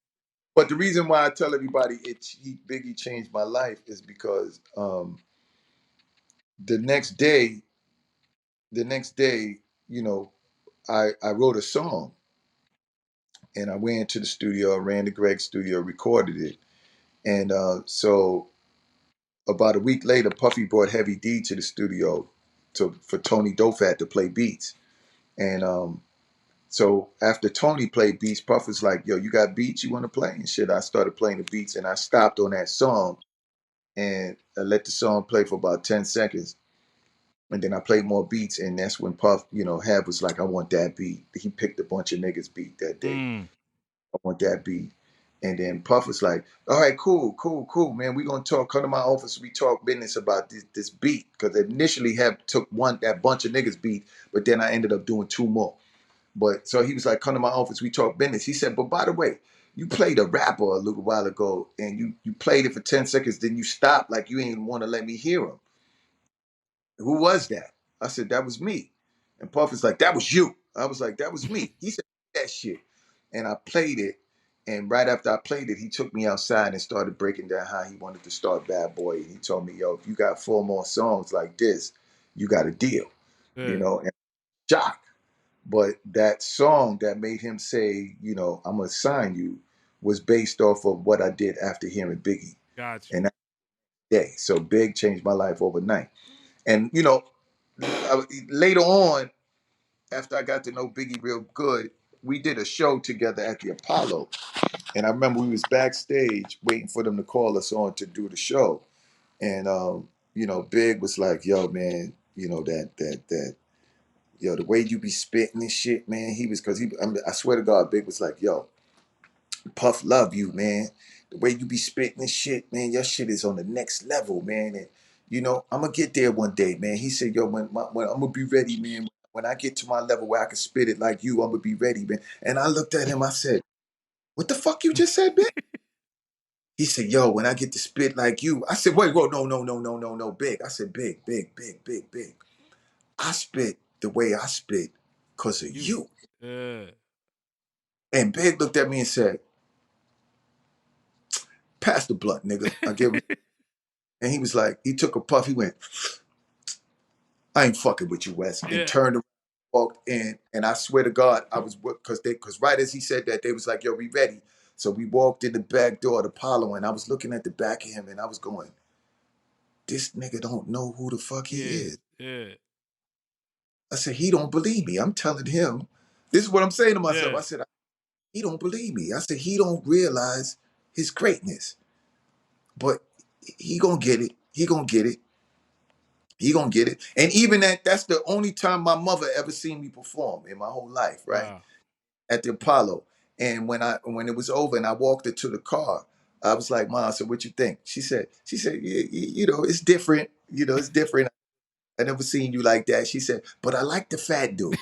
but the reason why I tell everybody Biggie changed my life is because the next day, the next day, I wrote a song, And I went to the studio, ran to Greg's studio, recorded it. And so about a week later, Puffy brought Heavy D to the studio for Tony Dofat to play beats. And so after Tony played beats, Puff was like, "Yo, you got beats you want to play?" And shit, I started playing the beats, and I stopped on that song, and I let the song play for about 10 seconds, and then I played more beats, and that's when Puff, Hab was like, "I want that beat." He picked a bunch of niggas beat that day. Mm. I want that beat. And then Puff was like, "All right, cool, man. We gonna talk. Come to my office. We talk business about this beat." Because initially Hab took that bunch of niggas beat, but then I ended up doing two more. But so he was like, "Come to my office. We talk business." He said, "But by the way, you played a rapper a little while ago, and you played it for 10 seconds. Then you stopped like you ain't want to let me hear him. Who was that?" I said, "That was me." And Puff is like, "That was you." I was like, "That was me." He said, "That shit." And I played it. And right after I played it, he took me outside and started breaking down how he wanted to start Bad Boy. And he told me, "Yo, if you got four more songs like this, you got a deal." Yeah. And shock. But that song that made him say, "I'm gonna sign you," was based off of what I did after hearing Biggie. Got you. And that day. So Big changed my life overnight. And later on, after I got to know Biggie real good, we did a show together at the Apollo. And I remember we was backstage waiting for them to call us on to do the show. And Big was like, "Yo, man, the way you be spitting and shit, man." He was, because I swear to God, Big was like, "Yo, Puff love you, man. The way you be spitting and shit, man, your shit is on the next level, man. And I'm gonna get there one day, man." He said, "Yo, when I'm gonna be ready, man. When I get to my level where I can spit it like you, I'm gonna be ready, man." And I looked at him, I said, "What the fuck you just said, Big?" He said, "Yo, when I get to spit like you," I said, "Wait, whoa, no, Big." I said, Big. I spit the way I spit because of You. you." Yeah. And Big looked at me and said, "Pass the blunt, nigga." I give him, and he was like, he took a puff, he went, "I ain't fucking with you, Wes," and Yeah. turned around, walked in. And I swear to God, I was, because right as he said that, they was like, "Yo, we ready." So we walked in the back door of the Apollo, and I was looking at the back of him, and I was going, "This nigga don't know who the fuck he Yeah. is." Yeah. I said, "He don't believe me." I'm telling him, this is what I'm saying to myself. Yeah. I said, "He don't believe me." I said, "He don't realize his greatness, but he gonna get it. He gonna get it. He gonna get it." And even that's the only time my mother ever seen me perform in my whole life, right? Wow. At the Apollo. And when it was over and I walked her to the car, I was like, "Mom," I said, "What you think?" She said, "Yeah, it's different. It's different. I never seen you like that." She said, "But I like the fat dude."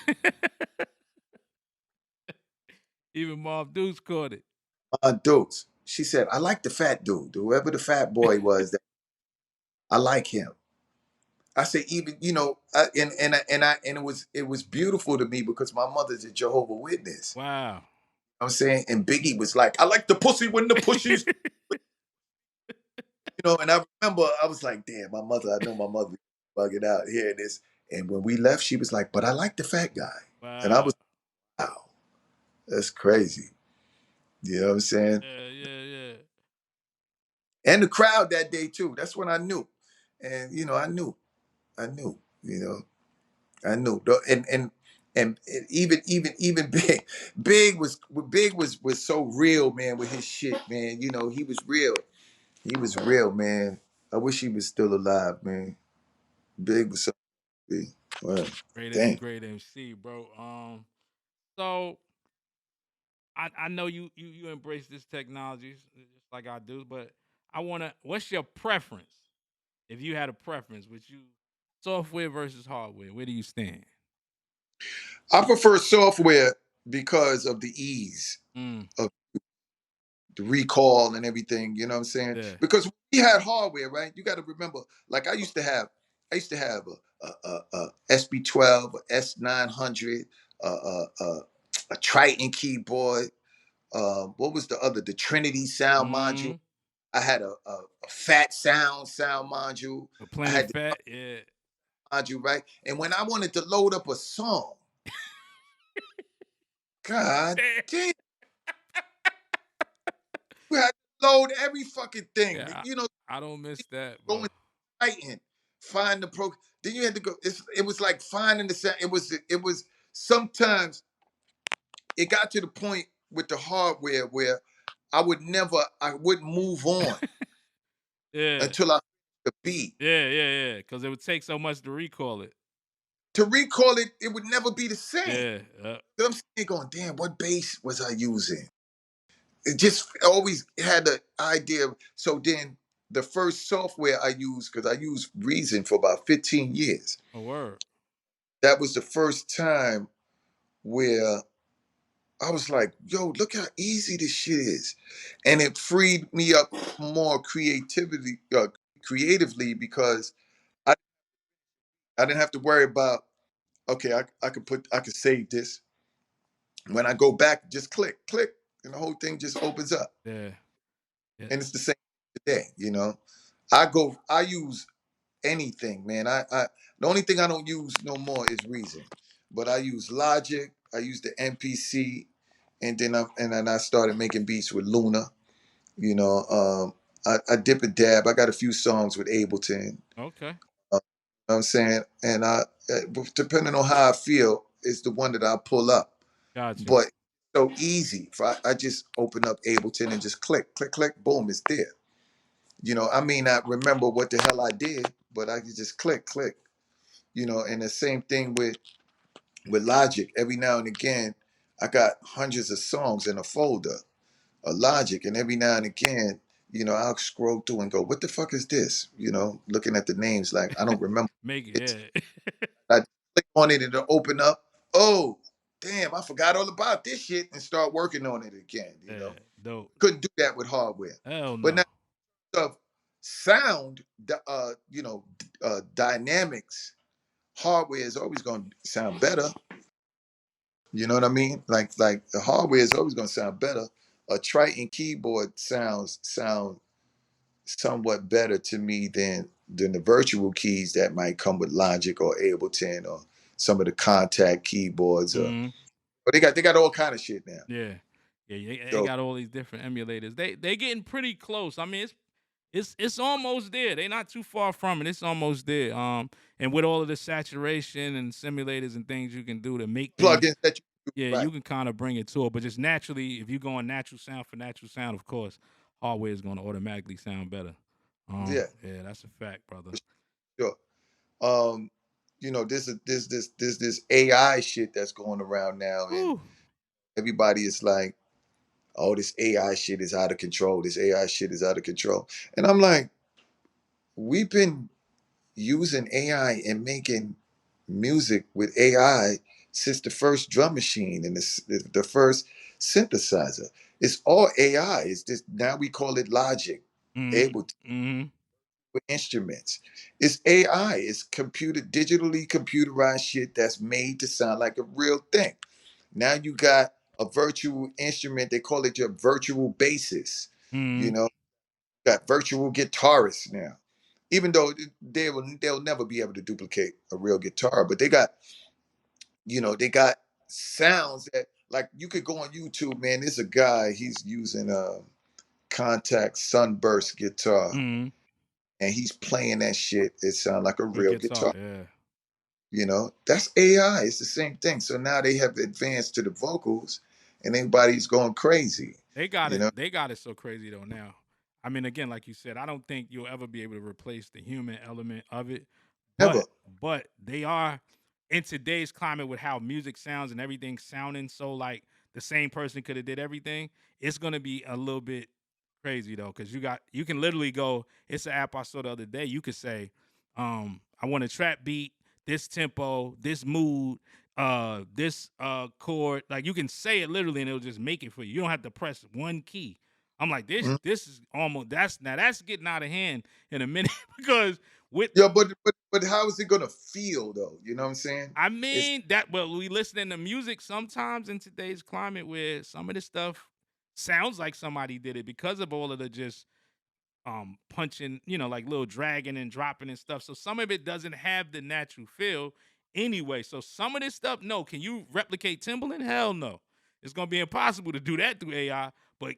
Even Mob Deuce caught it. Dukes. She said, "I like the fat dude. Whoever the fat boy was, that I like him." I said, even, and it was beautiful to me because my mother's a Jehovah Witness. Wow. I'm saying, and Biggie was like, "I like the pussy when the pussy's," and I remember I was like, "Damn, my mother, I know my mother bugging out hearing this." And when we left, she was like, "But I like the fat guy." And I Wow. was, "Wow, that's crazy." You know what I'm saying? Yeah. Yeah. Yeah. And the crowd that day too. That's when I knew. And I knew, I knew. And even Big was so real, man, with his shit, man. He was real. He was real, man. I wish he was still alive, man. Big was so big. Well, damn. Great MC, bro. So I know you embrace this technology just like I do, but I wanna. What's your preference? If you had a preference, would you software versus hardware? Where do you stand? I prefer software because of the ease Mm. of the recall and everything. You know what I'm saying? Yeah. Because we had hardware, right? You got to remember. Like I used to have a SB12, a S900, a Triton keyboard. What was the other? The Trinity sound module. Mm. I had a Fat sound module. A I Planet had the Fat. Yeah. module, right? And when I wanted to load up a song, God Damn. damn. You had to load every fucking thing. Yeah, You know, I don't miss that, go bro. and Titan, find the pro. Then you had to go. It was like finding the sound. It was sometimes it got to the point with the hardware where I wouldn't move on Yeah, until I the beat. yeah. Because it would take so much to recall it. To recall it, it would never be the same. Yeah, I'm sitting going, damn, what bass was I using? It just always had the idea. So then the first software I used, because I used Reason for about 15 years. a word. That was the first time where I was like, yo, look how easy this shit is. And it freed me up more creatively because I, I didn't have to worry about, okay, I could save this. When I go back, just click, and the whole thing just opens up. Yeah, yeah. And it's the same today, you know. I use anything, man. The only thing I don't use no more is Reason. But I use Logic, I use the MPC, and then I started making beats with Luna. You know, I dip and dab. I got a few songs with Ableton. Okay, You know what I'm saying? And depending on how I feel, is the one that I pull up. gotcha. But so easy. I just open up Ableton and just click, boom, it's there. You know, I may not remember what the hell I did, but I can just click. You know, and the same thing with Logic. Every now and again, I got hundreds of songs in a folder of Logic, and every now and again, you know, I'll scroll through and go, "What the fuck is this?" You know, looking at the names, like I don't remember Make it. it, I click on it and it'll open up. Oh, damn! I forgot all about this shit, and start working on it again. You yeah, know, dope. couldn't do that with hardware, Hell but now no. of sound, dynamics, hardware is always going to sound better. You know what I mean? Like the hardware is always going to sound better. A Triton keyboard sound somewhat better to me than the virtual keys that might come with Logic or Ableton or some of the contact keyboards. Mm, But they got all kind of shit now. yeah, yeah. They So got all these different emulators. They getting pretty close. I mean, it's almost there. They not too far from it. It's almost there. And with all of the saturation and simulators and things you can do to make things, plugins that you yeah, right, you can kind of bring it to it. But just naturally, if you go on natural sound for natural sound, of course, hardware is going to automatically sound better. yeah, Yeah, that's a fact, brother. sure. Um, you know, this AI shit that's going around now, and Whew. everybody is like, "Oh, this AI shit is out of control. This AI shit is out of control." And I'm like, we've been using AI and making music with AI since the first drum machine and the first synthesizer. It's all AI. It's just now we call it Logic, Mm-hmm. able to Mm-hmm. with instruments. It's AI. It's digitally computerized shit that's made to sound like a real thing. Now you got a virtual instrument. They call it your virtual bassist. Mm-hmm. You know, got virtual guitarists now. Even though they'll never be able to duplicate a real guitar, but they got sounds that like you could go on YouTube, man. There's a guy, he's using a contact sunburst guitar Mm-hmm. and he's playing that shit. It sounds like a With real guitar, guitar. yeah. That's AI. It's the same thing. So now they have advanced to the vocals and everybody's going crazy. They got You it. know, They got it so crazy though now. I mean, again, like you said, I don't think you'll ever be able to replace the human element of it. never. But they are in today's climate with how music sounds and everything sounding so like the same person could have did everything. It's gonna be a little bit crazy though, because you can literally go. It's an app I saw the other day. You could say, I want a trap beat, this tempo, this mood, this chord. Like you can say it literally, and it'll just make it for you. You don't have to press one key. I'm like this. Mhm. This is almost that's getting out of hand in a minute because with Yeah, but how is it gonna feel though? You know what I'm saying? I It's mean that well, we listening to music sometimes in today's climate where some of this stuff sounds like somebody did it because of all of the just punching, like little dragging and dropping and stuff. So some of it doesn't have the natural feel anyway. So some of this stuff, no. Can you replicate Timbaland? Hell no. It's gonna be impossible to do that through AI. But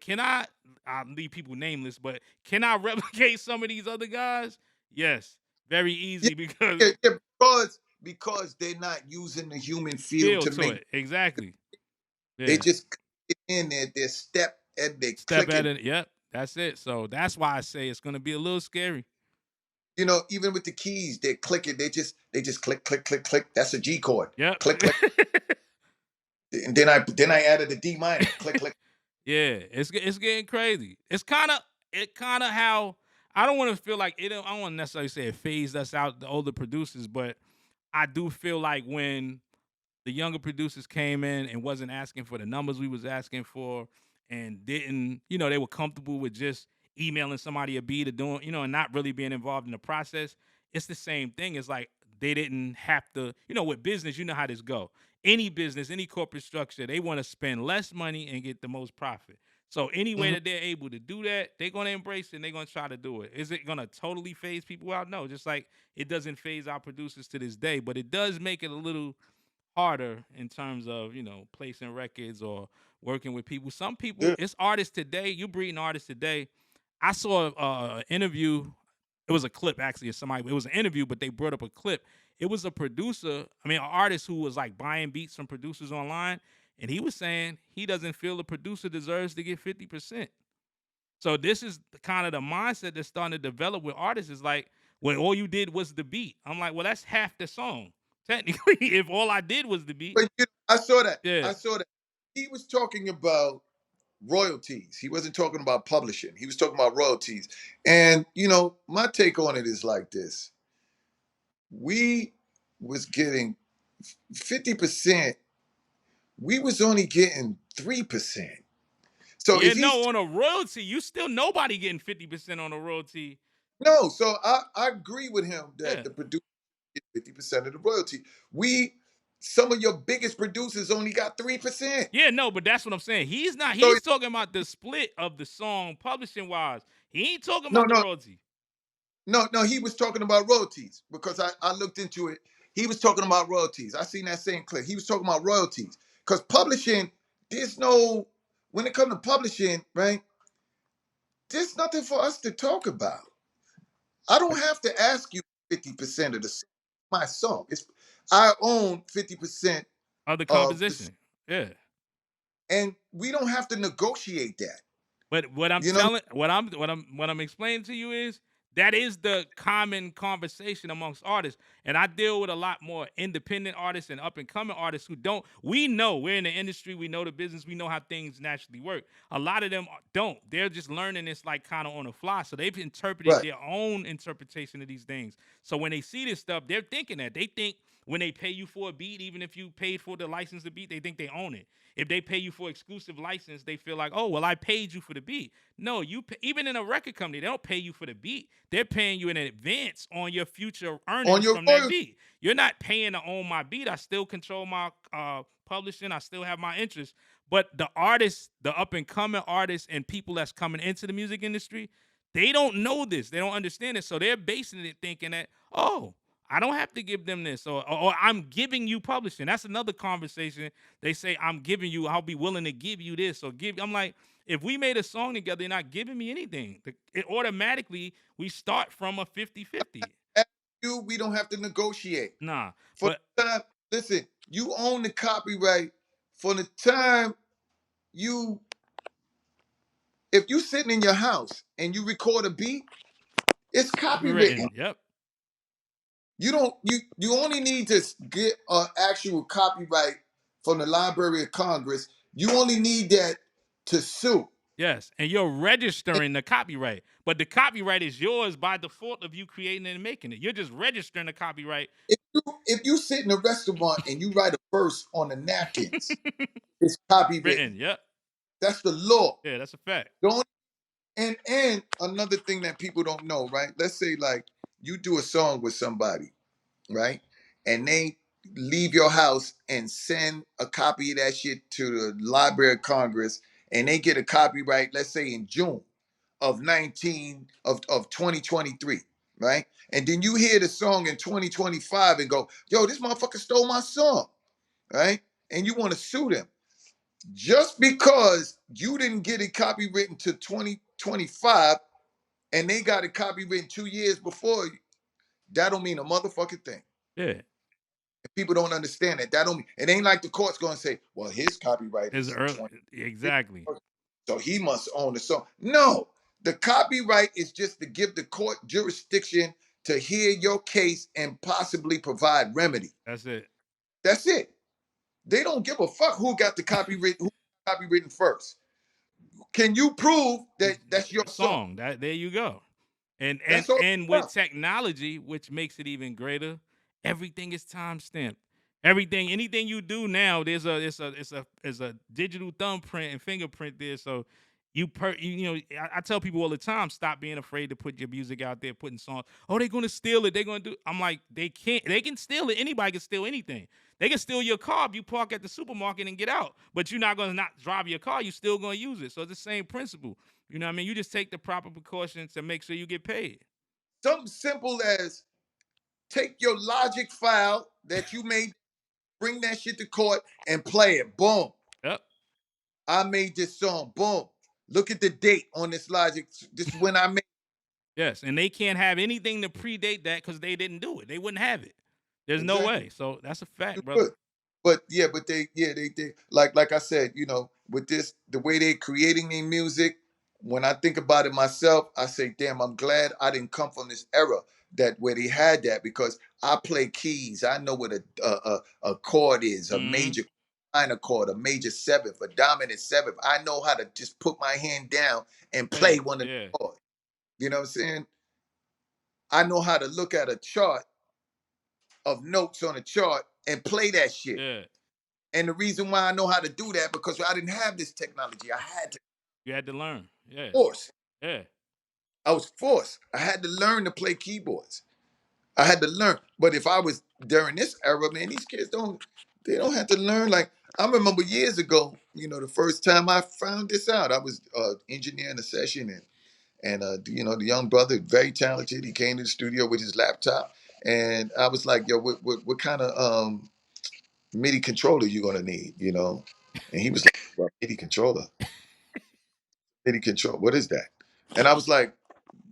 I'll leave people nameless, but can I replicate some of these other guys? Yes, very Yeah, easy because yeah, yeah, because they're not using the human feel feel to to make. it. Exactly. They Yeah. just click it in there, their step and they Step click at it. it. Yep. That's it. So that's why I say it's gonna be a little scary. You know, even with the keys, they click it. They just click, click, click, click. That's a G chord. Yep. Click, click. And then I added a D minor. Click, click. Yeah, it's getting crazy. It kind of how I don't want to feel like it. I don't want to necessarily say it phased us out the older producers, but I do feel like when the younger producers came in and wasn't asking for the numbers we was asking for and didn't, they were comfortable with just emailing somebody a beat or doing, and not really being involved in the process. It's the same thing. It's like they didn't have to, with business, you know how this go. Any business, any corporate structure, they want to spend less money and get the most profit. So any way Mhm. that they're able to do that, they're gonna embrace it and they're gonna try to do it. Is it gonna totally phase people out? No, just like it doesn't phase our producers to this day, but it does make it a little harder in terms of placing records or working with people. Some people, Yeah. it's artists today. You breeding artists today. I saw an interview. It was a clip actually of somebody. It was an interview, but they brought up a clip. It was a producer. I mean, an artist who was like buying beats from producers online, and he was saying he doesn't feel the producer deserves to get 50%. So this is the kind of the mindset that's starting to develop with artists. Is like, well, all you did was the beat. I'm like, well, that's half the song. Technically, if all I did was the beat. But I saw that. Yeah. I saw that. He was talking about royalties. He wasn't talking about publishing. He was talking about royalties. And my take on it is like this. We was getting 50%. We was only getting 3%. So Yeah, if no, he's on a royalty, you still nobody getting 50% on a royalty. no, so I agree with him that Yeah. the producer get 50% of the royalty. Some of your biggest producers only got 3%. Yeah, no, but that's what I'm saying. So He's talking about the split of the song publishing wise. He ain't talking no, about the no, royalty. no, he was talking about royalties because I looked into it. He was talking about royalties. I seen that same clip. He was talking about royalties. Because publishing, there's no, when it comes to publishing, right? There's nothing for us to talk about. I don't have to ask you 50% of my song. I own 50% Of the of the, composition. Yeah. and we don't have to negotiate that. But what I'm You know, telling, what I'm explaining to you is that is the common conversation amongst artists. And I deal with a lot more independent artists and up and coming artists who don't. We know we're in the industry, we know the business, we know how things naturally work. A lot of them don't. They're just learning this like kind of on the fly. So they've interpreted right? their own interpretation of these things. So when they see this stuff, they're thinking that they think when they pay you for a beat, even if you paid for the license to beat, they think they own it. If they pay you for exclusive license, they feel like, oh, well, I paid you for the beat. No, even in a record company, they don't pay you for the beat. They're paying you in advance on your future On earnings your from that royalty, beat. You're not paying to own my beat. I still control my publishing. I still have my interest. But the artists, the up and coming artists and people that's coming into the music industry, they don't know this. They don't understand it. So they're basing it thinking that, oh, I don't have to give them this, or I'm giving you publishing. That's another conversation. They say I'm giving you, I'll be willing to give you this or give. I'm like, if we made a song together, you're not giving me anything. It automatically we start from a 50-50. we don't have to negotiate. Nah, For but the time, listen, you own the copyright for the time you, if you sitting in your house and you record a beat, it's copywritten. copywritten. Yep. You don't you only need to get an actual copyright from the Library of Congress. You only need that to sue. Yes, and you're And registering the copyright, but the copyright is yours by default of you creating and making it. You're just registering the copyright. if you sit in a restaurant and you write a verse on the napkins, it's copywritten. Written. Yep. That's the law. Yeah, that's a fact. Don't and another thing that people don't know, right? Let's say like you do a song with somebody, right? And they leave your house and send a copy of that shit to the Library of Congress, and they get a copyright, let's say in June of 2023, right? And then you hear the song in 2025 and go, yo, this motherfucker stole my song, right? And you want to sue them. Just because you didn't get it copywritten to 2025 and they got it copywritten 2 years before you, that don't mean a motherfucking thing. Yeah. And people don't understand that. That don't mean it ain't like the court's gonna say, well, his copyright It's is early. 20, Exactly. so he must own the song. No, the copyright is just to give the court jurisdiction to hear your case and possibly provide remedy. That's it. That's it. They don't give a fuck who got the copywritten first. Can you prove that It's that's your your song? song. That there you go. And and That's all and it's with about. technology, which makes it even greater, everything is time stamped. Everything, anything you do now, there's a digital thumbprint and fingerprint there. So I tell people all the time, stop being afraid to put your music out there, putting songs. Oh, they're gonna steal it. They're gonna do. I'm like, they can't. They can steal it. Anybody can steal anything. They can steal your car if you park at the supermarket and get out. But you're not gonna not drive your car. You still gonna use it. So it's the same principle. You know what I mean? You just take the proper precautions to make sure you get paid. Something simple as take your logic file that you made, bring that shit to court and play it. Boom. Yep. I made this song. Boom. Look at the date on this logic. This is when I made Yes, and they can't have anything to predate that because they didn't do it. They wouldn't have it. There's it. no Exactly. way. So that's a fact, You brother. could. But yeah, but they like I said, with this the way they're creating their music, when I think about it myself, I say, damn, I'm glad I didn't come from this era that where they had that because I play keys. I know what a chord is, a Hmm. major minor chord, a major seventh, a dominant seventh. I know how to just put my hand down and Yeah, play one of yeah, the chords. You know what I'm saying? I know how to look at a chart of notes on a chart and play that shit. yeah. And the reason why I know how to do that because I didn't have this technology. I had to You had to learn. Yeah, force. yeah, I was forced. I had to learn to play keyboards. I had to learn. But if I was during this era, man, these kids don't have to learn. Like I remember years ago, the first time I found this out, I was engineering a session and the young brother, very talented. He came to the studio with his laptop, and I was like, "Yo, what kind of MIDI controller you gonna need?" And he was like, well, "MIDI controller, MIDI control. What is that?" And I was like,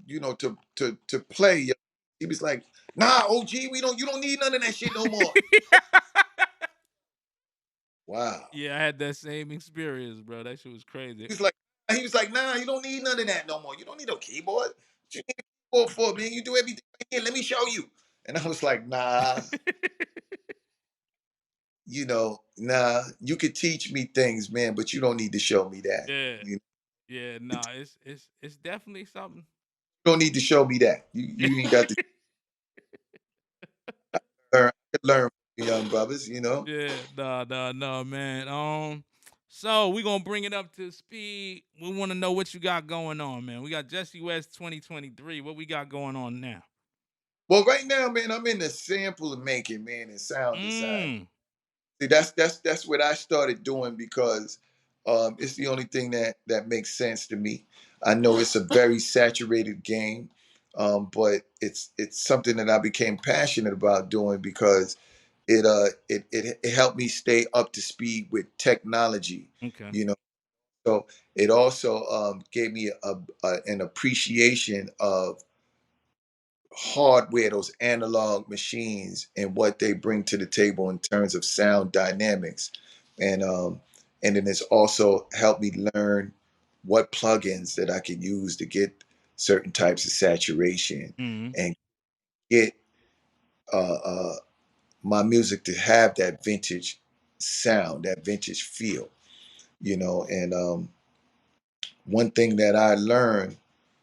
to play. He was like, "Nah, OG, you don't need none of that shit no more." Wow. yeah. I had that same experience, bro. That shit was crazy. He was like, "Nah, you don't need none of that no more. You don't need no keyboard. What you need a keyboard for, man? You do everything right here. Let me show you." And I was like, "Nah, nah. You could teach me things, man, but you don't need to show me that. Yeah, You yeah. Nah, it's definitely something. don't need to show me that. You ain't got to learn. I can learn from you young brothers. Yeah, nah, man. So we gonna bring it up to speed. We want to know what you got going on, man. We got Jesse West 2023. What we got going on now? Well, right now, man, I'm in the sample making, man, and sound design. Mm. See, that's what I started doing because it's the only thing that makes sense to me. I know it's a very saturated game, but it's something that I became passionate about doing because it helped me stay up to speed with technology. Okay. You know, so it also gave me an appreciation of hardware, those analog machines, and what they bring to the table in terms of sound dynamics, and then it's also helped me learn what plugins that I can use to get certain types of saturation Mm-hmm. and get uh, uh, my music to have that vintage sound, that vintage feel, And one thing that I learned,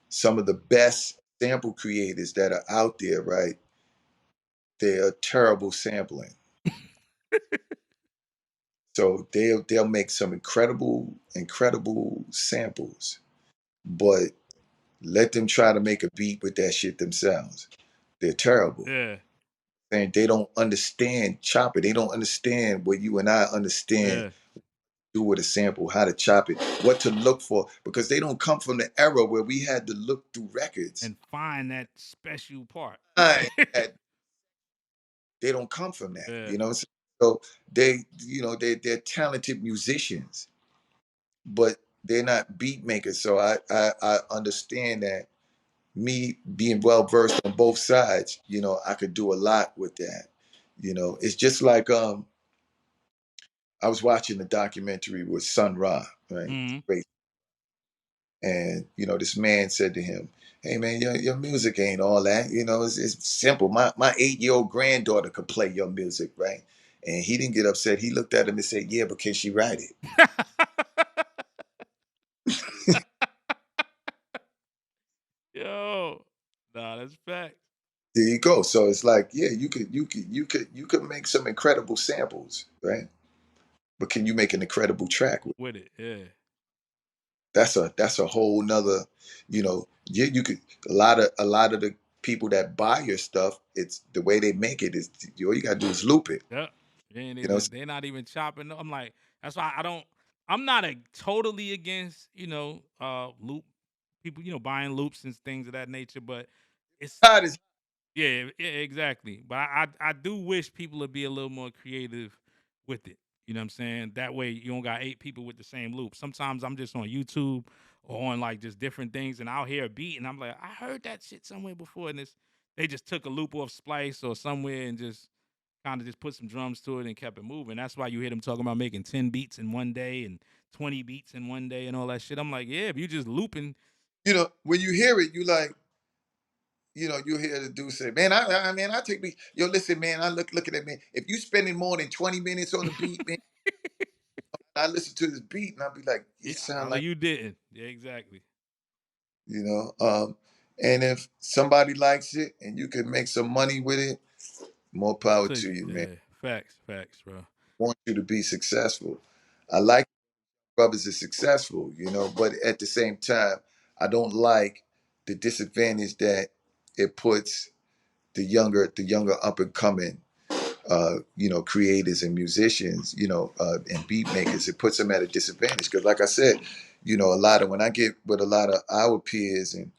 some of the best sample creators that are out there, right? They are terrible sampling. So they'll make some incredible samples, but let them try to make a beat with that shit themselves. They're terrible. Yeah, And they don't understand chop it. They don't understand what you and I understand yeah. do with a sample, how to chop it, what to look for, because they don't come from the era where we had to look through records. And find that special part. I had They don't come from that, Yeah, So they're talented musicians. but they're not beat makers. So I understand that me being well versed on both sides, I could do a lot with that. It's just like I was watching the documentary with Sun Ra, right? Mm-hmm. Great. And this man said to him, "Hey man, your music ain't all that. It's simple. My 8-year-old granddaughter could play your music, right?" And he didn't get upset. He looked at him and said, "Yeah, but can she write it?" Yo, nah, that's facts There you go. So it's like, yeah, you could make some incredible samples, right? But can you make an incredible track? with it. Yeah, That's a whole nother, yeah, you could a lot of the people that buy your stuff, it's the way they make it is all you gotta do is loop it. yep. They ain't You know, even. They're not even chopping. I'm like, that's why I don't. I'm not a totally against loop people buying loops and things of that nature, but it's God is yeah, yeah, exactly. But I do wish people would be a little more creative with it. You know what I'm saying? That way you don't got 8 people with the same loop. Sometimes I'm just on YouTube or on like just different things and I'll hear a beat and I'm like, I heard that shit somewhere before and they just took a loop off Splice or somewhere and just kind of just put some drums to it and kept it moving. That's why you hear them talking about making 10 beats in one day and 20 beats in one day and all that shit. I'm like, yeah, if you just looping, when you hear it, you like, you hear the dude say, "Man, I take me." Yo, listen, man, I looking at me. If you spending more than 20 minutes on the beat, man, I listen to this beat and I'll be like, yeah, it sound no, like, you didn't. Yeah, exactly. you know. And if somebody likes it and you can make some money with it, more power So to you, man. yeah, facts, bro. Want you to be successful. I like brothers is successful, but at the same time, I don't like the disadvantage that it puts the younger up and coming creators and musicians, and beat makers. It puts them at a disadvantage. Because like I said, a lot of when I get with a lot of our peers and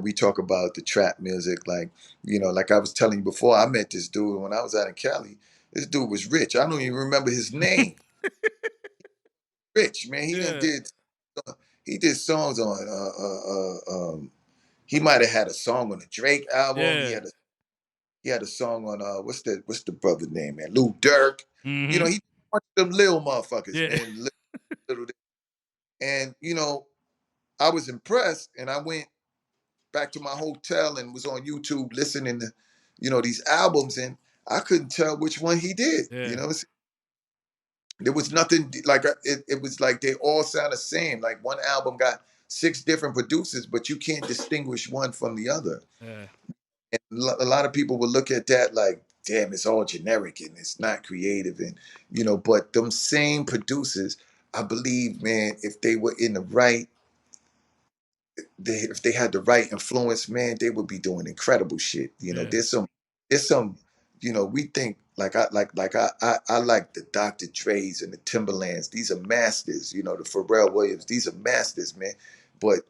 we talk about the trap music, like I was telling you before, I met this dude when I was out in Cali. This dude was rich. I don't even remember his name. Rich, man. Yeah, He did songs on he might have had a song on the Drake album. He yeah. had a he had a song on what's the brother name, man? Lil Durk. Mhm. He one of them little motherfuckers, Yeah. man. Little, and I was impressed, and I went back to my hotel and was on YouTube listening to these albums, and I couldn't tell which one he did. Yeah. There was nothing like it was like they all sound the same. Like one album got 6 different producers, but you can't distinguish one from the other. Yeah. And a lot of people will look at that like, damn, it's all generic and it's not creative. And, but them same producers, I believe, man, if they were in the right, if they had the right influence, man, they would be doing incredible shit. Yeah. There's some, we think like I like the Dr. Dre's and the Timberlands. These are masters, the Pharrell Williams. These are masters, man. But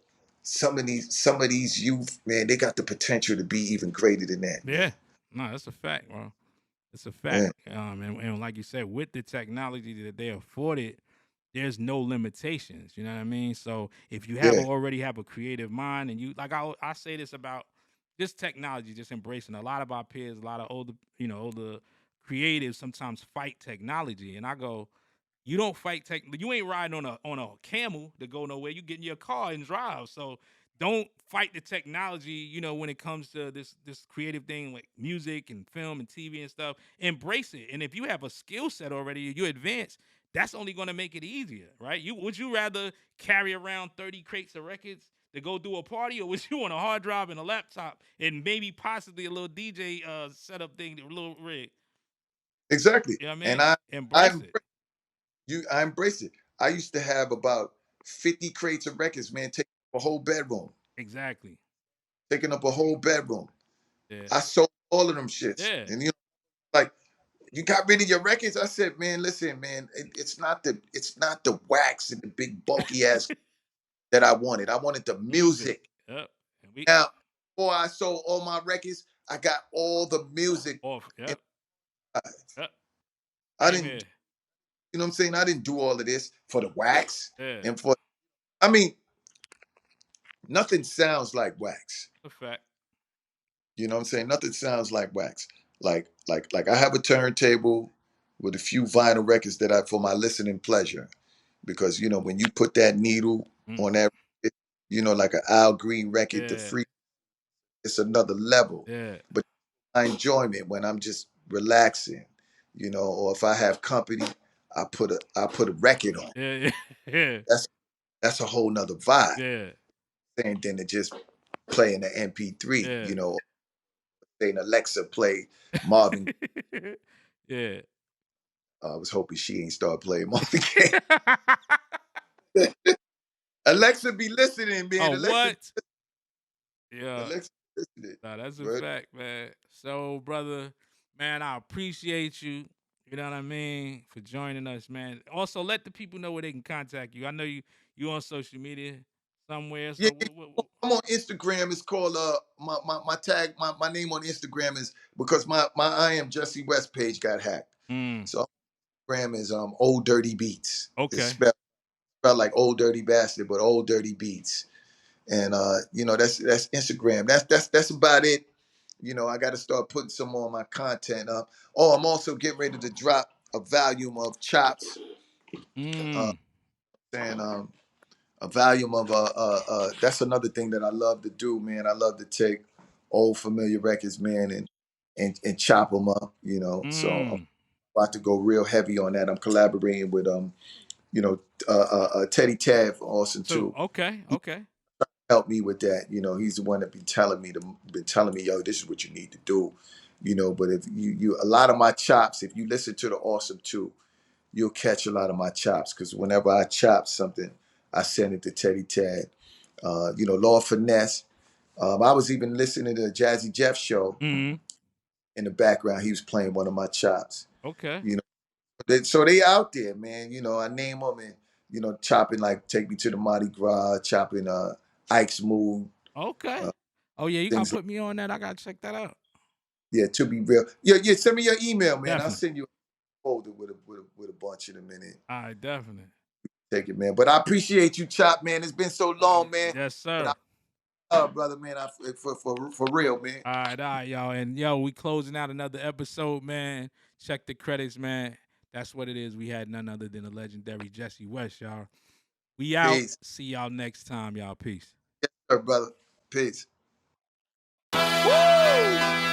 some of these youth, man, they got the potential to be even greater than that, Yeah. man. No, that's a fact, bro. It's a fact. Yeah, And like you said, with the technology that they afforded, there's no limitations. You know what I mean? So if you have yeah, already have a creative mind, and you like, I say this about this technology, just embracing a lot of our peers, a lot of older creatives sometimes fight technology, and I go, you don't fight tech. You ain't riding on a camel to go nowhere. You get in your car and drive. So don't fight the technology. When it comes to this creative thing like music and film and TV and stuff, embrace it. And if you have a skill set already, you advance. That's only going to make it easier, right? Would you rather carry around 30 crates of records to go do a party, or would you want a hard drive and a laptop and maybe possibly a little DJ setup thing, a little rig? exactly. You know what I And mean? I Embrace it. I embrace it. I used to have about 50 crates of records, man, Exactly. taking up a whole bedroom. Yeah. I sold all of them shits, Yeah. and like, you got rid of your records. I said, man, listen, man, it's not the wax and the big bulky ass that I wanted. I wanted the Music. music. Yep. And we Now, before I sold all my records, I got all the music. off. In Yep. my, Yep. I Same didn't here. You know what I'm saying? I didn't do all of this for the wax Yeah, and for. I mean, nothing sounds like wax. a fact. You know what I'm saying? Nothing sounds like wax. Like I have a turntable with a few vinyl records that I for my listening pleasure. Because when you put that needle Mm. on that, like an Al Green record, the Yeah, free, it's another level. yeah, But my enjoyment when I'm just relaxing, or if I have company, I put a record on. yeah, yeah, That's a whole nother vibe. yeah, Saying than to just play in the MP3, yeah, saying Alexa play Marvin. yeah. I was hoping she ain't start playing Marvin Gaye. Alexa be listening, man. Oh, what? Yeah. Alexa be listening. Nah, that's a But fact, man. So, brother, man, I appreciate you. You know what I mean, for joining us, man. Also, let the people know where they can contact you. I know you on social media somewhere. yeah, So, yeah, I'm on Instagram. It's called my tag, my name on Instagram is because my I am Jesse West page got hacked. mm, So Instagram is Old Dirty Beats. It's okay. spelled like Old Dirty Bastard, but Old Dirty Beats. And that's Instagram. That's about it. I got to start putting some more of my content up. Oh, I'm also getting ready to drop a volume of chops. Uh, Mm, and a volume of that's another thing that I love to do, man. I love to take old familiar records, man, and chop them up. So I'm mm. about to go real heavy on that. I'm collaborating with Teddy Tav Austin So, too. okay, He okay. helped me with that. He's the one that been telling me, yo, this is what you need to do. But if you a lot of my chops, if you listen to the Awesome 2, you'll catch a lot of my chops because whenever I chop something, I send it to Teddy Tad. Lord Finesse. I was even listening to the Jazzy Jeff show Mm, in the background. He was playing one of my chops. okay, You know, so they out there, man. I name them and chopping like "Take Me to the Mardi Gras," chopping Ike's Move, okay. uh, Oh yeah, you gotta things like put me on that. I gotta check that out. yeah. To be real, yeah, yeah. Send me your email, man. I'll Definitely. send you a folder with a bunch in a minute. All right, definitely. Take it, man. But I appreciate you, Chop, man. It's been so long, man. Yes, And sir. brother, man, for real, man. All right, y'all. And yo, we closing out another episode, man. Check the credits, man. That's what it is. We had none other than the legendary Jesse West, y'all. We out. Peace. See y'all next time, y'all. Peace. Yes, sir, brother. Peace. Woo!